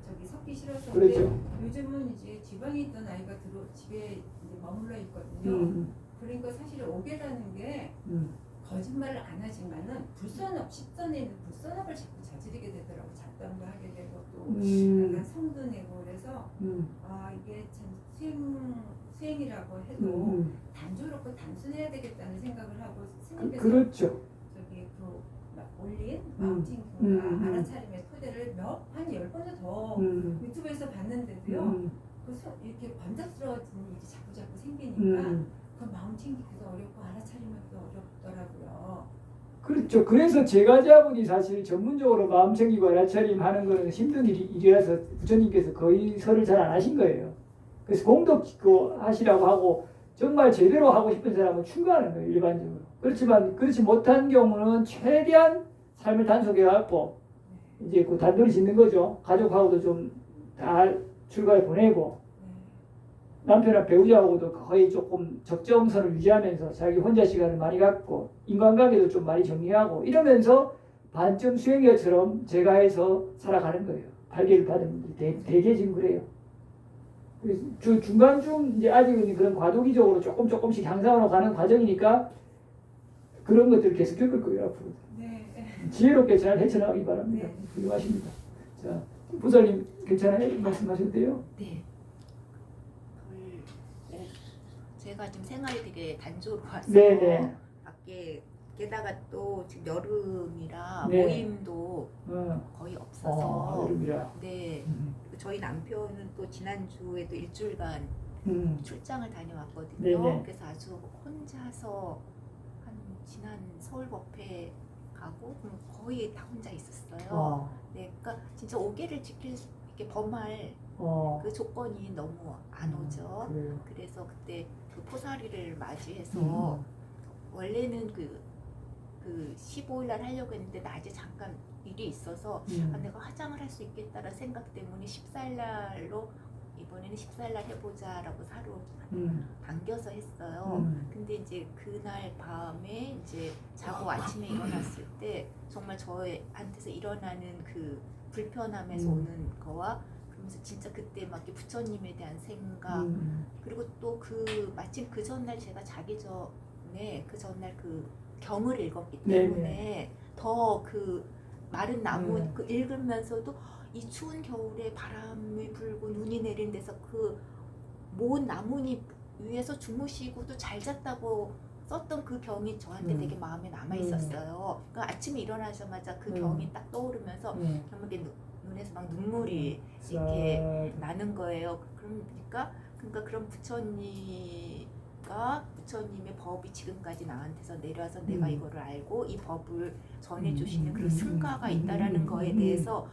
저기 섞기 싫어서. 그렇죠. 근데 요즘은 이제 지방에 있던 아이가 집에 이제 머물러 있거든요. 그러니까 사실 오게라는 게 거짓말을 안 하지만은 불선업 식선에 있는 불선업을 자꾸 저지르게 되더라고. 잡담도 하게 되고 또 약간 성도 내고 그래서 아 이게 참 수행이라고 해도 단조롭고 단순해야 되겠다는 생각을 하고 스님께서 그렇죠. 저기 막 올린 마운틴과 알아차림의 토대를 한 10번도 더 유튜브에서 봤는데도요. 이렇게 번잡스러워지는 일이 자꾸 생기니까 그 마운팅기도 어렵고 알아차림도 어렵더라고요. 그렇죠. 그래서 제가자분이 사실 전문적으로 마음 챙기고 알아차림 하는 거는 힘든 일이라서 부처님께서 거의 설을 잘 안 하신 거예요. 그래서 공덕 하시라고 하고 정말 제대로 하고 싶은 사람은 추구하는 거예요. 일반적으로. 그렇지만 그렇지 못한 경우는 최대한 삶을 단속해갖고 이제 그 단도리 짓는 거죠. 가족하고도 좀 다 출가에 보내고 남편이나 배우자하고도 거의 조금 적정선을 유지하면서 자기 혼자 시간을 많이 갖고 인간관계도 좀 많이 정리하고 이러면서 반쯤 수행자처럼 제가 해서 살아가는 거예요. 발견을 받은 분들이 대개 지금 그래요. 그래서 중간중 이제 아직은 그런 과도기적으로 조금씩 향상으로 가는 과정이니까 그런 것들을 계속 겪을 거예요. 앞으로. 네. 지혜롭게 잘 헤쳐나가기 바랍니다. 네. 훌륭하십니다. 자, 부사님 괜찮아요? 말씀하셔도 돼요? 네. 제가 지금 생활이 되게 단조로워서 네네. 밖에 게다가 또 지금 여름이라 네. 모임도 거의 없어서 여름이라. 네. 그리고 저희 남편은 또 지난주에도 일주일간 출장을 다녀왔거든요. 네네. 그래서 아주 혼자서 한 지난 서울 법회 가고 거의 다 혼자 있었어요. 네, 그러니까 진짜 5개를 지킬 이렇게 범할 그 조건이 너무 안 오죠. 그래서 그때 그 포사리를 맞이해서 원래는 그 15일 날 하려고 했는데 낮에 잠깐 일이 있어서 아, 내가 화장을 할 수 있겠다라는 생각 때문에 14일 날로 이번에는 14일 날 해보자라고 사로 당겨서 했어요. 근데 이제 그날 밤에 이제 자고 아침에 일어났을 때 정말 저한테서 일어나는 그 불편함에서 오는 거와 그러면서 진짜 그때 막 부처님에 대한 생각 그리고 또 마침 그 전날 제가 자기 전에 그 전날 그 경을 읽었기 때문에 더 그 마른 나무 그 읽으면서도 이 추운 겨울에 바람이 불고 눈이 내린 데서 그 모은 나뭇잎 위에서 주무시고도 잘 잤다고 썼던 그 경이 저한테 되게 마음에 남아 있었어요. 그러니까 아침에 일어나자마자 그 경이 딱 떠오르면서 정말 눈에서 막 눈물이 이렇게 나는 거예요. 그러니까 그런 부처님의 법이 지금까지 나한테서 내려와서 내가 이거를 알고 이 법을 전해주시는 그런 승가가 있다라는 거에 대해서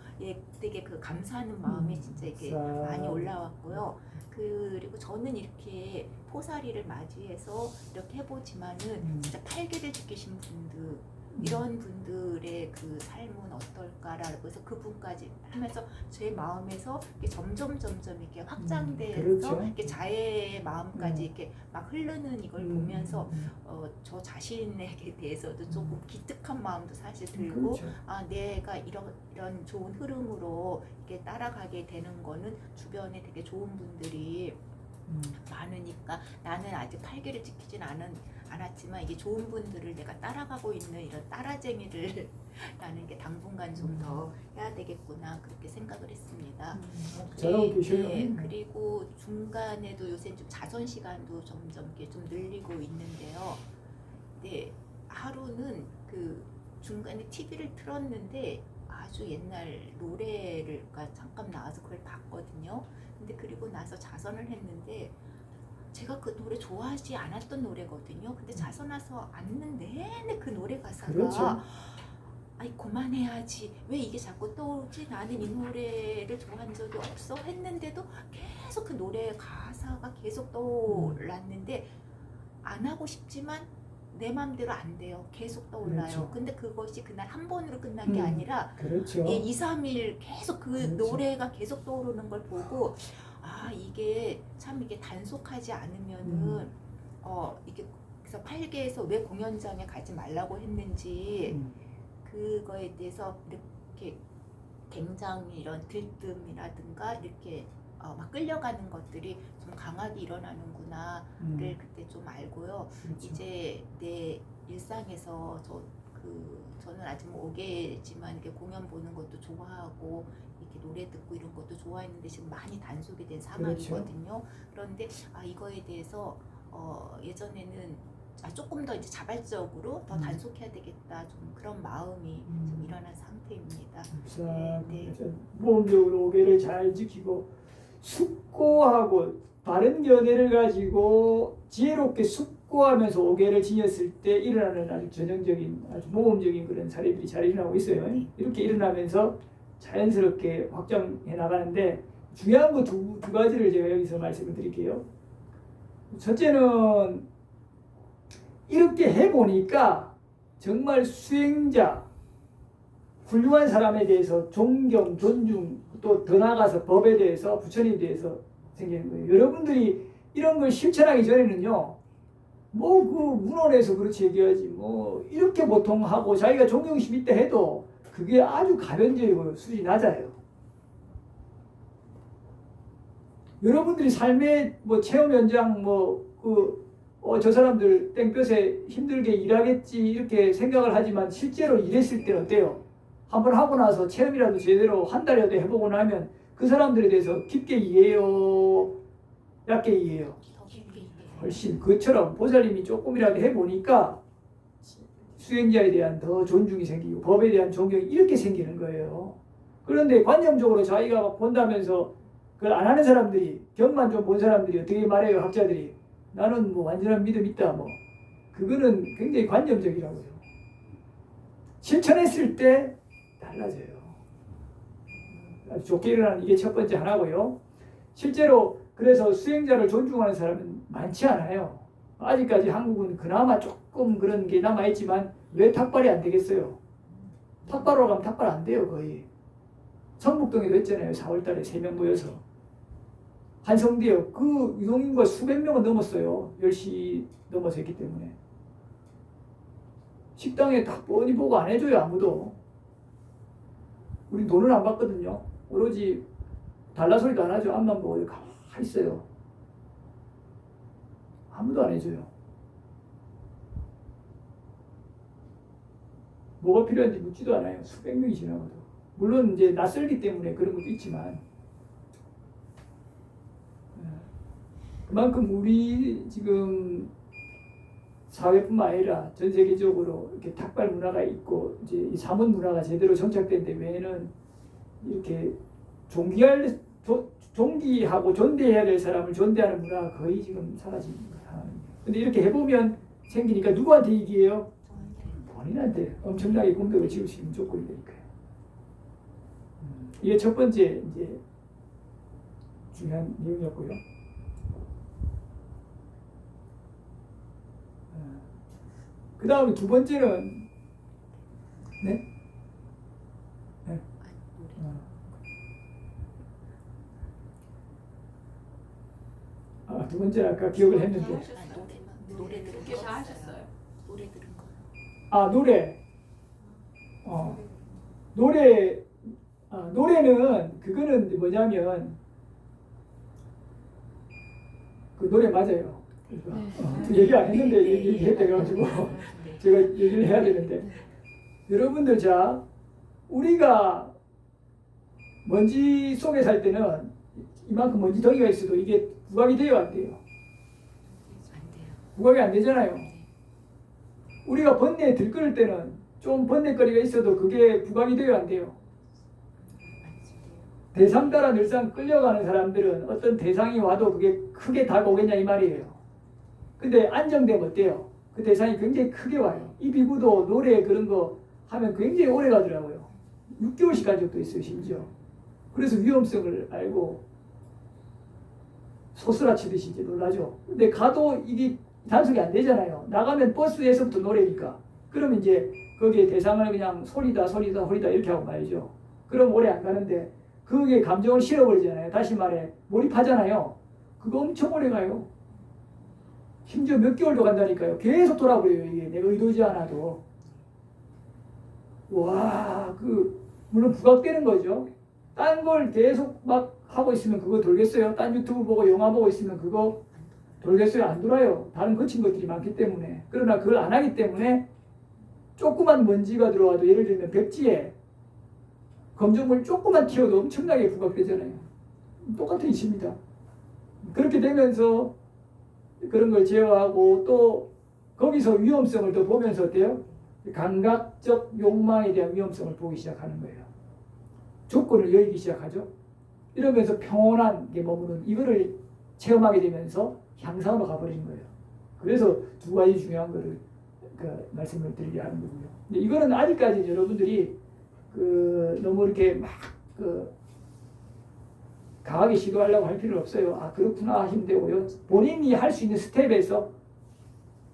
되게 그 감사하는 마음이 진짜 이렇게 많이 올라왔고요. 그리고 저는 이렇게 포사리를 맞이해서 이렇게 해보지만은 진짜 8개를 지키신 분들 이런 분들의 그 삶은 어떨까라고 해서 그분까지 하면서 제 마음에서 이렇게 점점 이렇게 확장돼서 그렇죠. 이렇게 자애의 마음까지 이렇게 막 흐르는 이걸 보면서 음. 저 자신에게 대해서도 조금 기특한 마음도 사실 들고 그렇죠. 아 내가 이런 좋은 흐름으로 이렇게 따라가게 되는 거는 주변에 되게 좋은 분들이 많으니까 나는 아직 팔개를 지키진 않았지만 이게 좋은 분들을 내가 따라가고 있는 이런 따라쟁이를 나는 게 당분간 좀 더 해야 되겠구나 그렇게 생각을 했습니다. 잘하고 계셔요. 네, 그리고 중간에도 요새 좀 자선 시간도 점점 이렇게 좀 늘리고 있는데요. 네, 하루는 그 중간에 TV를 틀었는데 아주 옛날 노래를 잠깐 나와서 그걸 봤거든요. 근데 그리고 나서 자선을 했는데 제가 그 노래 좋아하지 않았던 노래거든요. 근데 자선해서 앉는 내내 그 노래 가사가 그렇죠. 아이 그만해야지 왜 이게 자꾸 떠오르지 나는 이 노래를 좋아한 적이 없어 했는데도 계속 그 노래 가사가 계속 떠올랐는데 안 하고 싶지만 내 맘대로 안 돼요. 계속 떠올라요. 그렇죠. 근데 그것이 그날 한 번으로 끝난 게 아니라 그렇죠. 2, 3일 계속 그 그렇죠. 노래가 계속 떠오르는 걸 보고 아 이게 참 이게 단속하지 않으면은 이게 그래서 8개에서 왜 공연장에 가지 말라고 했는지 그거에 대해서 이렇게 굉장히 이런 들뜸이라든가 이렇게 막 끌려가는 것들이 좀 강하게 일어나는구나를 그때 좀 알고요. 그렇죠. 이제 내 일상에서 저는 아직 뭐 5개지만 이렇게 공연 보는 것도 좋아하고 이렇게 노래 듣고 이런 것도 좋아했는데 지금 많이 단속이 된 상황이거든요. 그런데 이거에 대해서 예전에는 조금 더 이제 자발적으로 더 단속해야 되겠다 좀 그런 마음이 좀 일어난 상태입니다. 네. 모험적으로 5개를 잘 지키고 숙고하고 바른 견해를 가지고 지혜롭게 숙고하면서 5개를 지녔을 때 일어나는 아주 전형적인 아주 모험적인 그런 사례들이 잘 일어나고 있어요. 이렇게 일어나면서 자연스럽게 확장해 나가는데 중요한 거 두 가지를 제가 여기서 말씀을 드릴게요. 첫째는 이렇게 해보니까 정말 수행자, 훌륭한 사람에 대해서 존경, 존중, 또 더 나아가서 법에 대해서, 부처님에 대해서 생기는 거예요. 여러분들이 이런 걸 실천하기 전에는요, 뭐 그 문헌에서 그렇지 얘기하지, 뭐 이렇게 보통 하고 자기가 존경심 있다 해도 그게 아주 가변적이고 수준이 낮아요. 여러분들이 삶의 뭐 체험 현장 저 사람들 땡볕에 힘들게 일하겠지 이렇게 생각을 하지만 실제로 일했을 때는 어때요? 한번 하고 나서 체험이라도 제대로 한 달이라도 해보고 나면 그 사람들에 대해서 깊게 이해해요? 얕게 이해해요? 훨씬 그처럼 보살님이 조금이라도 해보니까 수행자에 대한 더 존중이 생기고 법에 대한 존경이 이렇게 생기는 거예요. 그런데 관념적으로 자기가 막 본다면서 그걸 안 하는 사람들이 경만 좀 본 사람들이 어떻게 말해요? 학자들이 나는 뭐 완전한 믿음 있다 뭐 그거는 굉장히 관념적이라고요. 실천했을 때 달라져요. 아주 좋게 일어나는 이게 첫 번째 하나고요. 실제로 그래서 수행자를 존중하는 사람은 많지 않아요. 아직까지 한국은 그나마 조금 그런 게 남아있지만 왜 탁발이 안 되겠어요? 탁발로 가면 탁발 안 돼요 거의. 성북동에도 했잖아요. 4월달에 3명 모여서 한성대요. 그 유동인구가 수백 명은 넘었어요. 10시 넘어서 했기 때문에. 식당에 딱 뻔히 보고 안 해줘요 아무도. 우린 돈을 안 받거든요. 오로지 달라 소리도 안 하죠. 앞만 보고 가만히 있어요. 아무도 안 해줘요. 뭐가 필요한지 묻지도 않아요. 수백 명이 지나가도. 물론 이제 낯설기 때문에 그런 것도 있지만 그만큼 우리 지금 사회뿐만 아니라 전 세계적으로 이렇게 탁발 문화가 있고 이제 이 사문 문화가 제대로 정착된 데 외에는 이렇게 존귀하고 존대해야 될 사람을 존대하는 문화가 거의 지금 사라진 상황입니다. 근데 이렇게 해보면 생기니까 누구한테 이기해요? 본인한테 엄청나게 공덕을 지을 수 있는 조건이 되니까요. 이게 첫 번째 이제 중요한 내용이었고요. 그 다음에 두 번째는 네? 아니, 노래. 두 번째 아까 기억을 했는데. 아니, 노래 들은 그렇게 거 다 하셨어요. 노래 들은 거. 노래. 노래. 노래는 그거는 뭐냐면 그 노래 맞아요. 얘기 안 했는데 얘기해가지고 제가 얘기를 해야 되는데 여러분들 자 우리가 먼지 속에 살 때는 이만큼 먼지 덩이가 있어도 이게 부각이 돼요 안 돼요? 안 돼요. 부각이 안 되잖아요. 우리가 번뇌에 들끓을 때는 좀 번뇌거리가 있어도 그게 부각이 돼요 안 돼요? 안 돼요. 대상 따라 늘상 끌려가는 사람들은 어떤 대상이 와도 그게 크게 다가오겠냐 이 말이에요. 근데 안정되면 어때요? 그 대상이 굉장히 크게 와요. 이 비구도 노래 그런 거 하면 굉장히 오래 가더라고요. 6개월씩 간 적도 있어요 심지어. 그래서 위험성을 알고 소스라치듯이 이제 놀라죠. 근데 가도 이게 단속이 안 되잖아요. 나가면 버스에서부터 노래니까. 그러면 이제 거기에 대상을 그냥 소리다 이렇게 하고 말이죠. 그럼 오래 안 가는데 그게 감정을 실어버리잖아요. 다시 말해 몰입하잖아요. 그거 엄청 오래 가요. 심지어 몇 개월도 간다니까요. 계속 돌아버려요. 이게 내가 의도지 않아도. 와, 물론 부각되는 거죠. 딴 걸 계속 막 하고 있으면 그거 돌겠어요? 딴 유튜브 보고 영화 보고 있으면 그거 돌겠어요? 안 돌아요. 다른 거친 것들이 많기 때문에. 그러나 그걸 안 하기 때문에 조그만 먼지가 들어와도 예를 들면 백지에 검정물 조그만 튀어도 엄청나게 부각되잖아요. 똑같은 이치입니다. 그렇게 되면서 그런 걸 제어하고 또 거기서 위험성을 또 보면서 어때요? 감각적 욕망에 대한 위험성을 보기 시작하는 거예요. 조건을 여기기 시작하죠. 이러면서 평온한 게 머무는 이거를 체험하게 되면서 향상으로 가버리는 거예요. 그래서 두 가지 중요한 거를 말씀을 드리게 하는 거고요. 근데 이거는 아직까지 여러분들이 너무 이렇게 막 강하게 시도하려고 할 필요 없어요. 그렇구나 하시면 되고요. 본인이 할 수 있는 스텝에서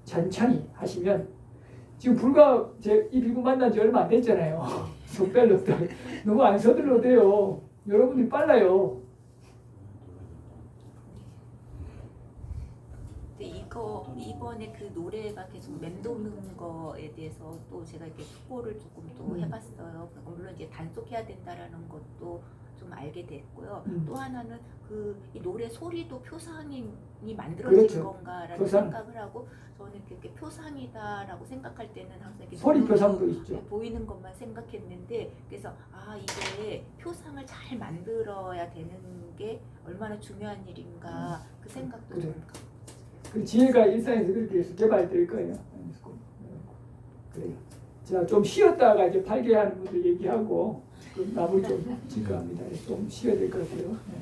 천천히 하시면 지금 불과 이 비구 만난 지 얼마 안 됐잖아요. 속별로 너무 안 서둘러도 돼요. 여러분들이 빨라요. 근데 이번에 그 노래가 계속 맴도는 거에 대해서 또 제가 이렇게 투고를 조금 또 해봤어요. 물론 이제 단속해야 된다라는 것도 좀 알게 됐고요. 또 하나는 이 노래 소리도 표상이 만들어진 그렇죠. 건가라는 표상. 생각을 하고 저는 그렇게 표상이다라고 생각할 때는 항상 이렇게 소리 눈으로 표상도 있죠. 보이는 것만 생각했는데 그래서 이게 표상을 잘 만들어야 되는 게 얼마나 중요한 일인가 그 생각도 좀 그 지혜가 일상에서 그렇게 해서 개발될 거예요. 그래요. 자, 좀 쉬었다가 이제 8개 하는 분들 얘기하고 마무리 좀 짓고 합니다. 좀 쉬어야 될 것 같아요. 네.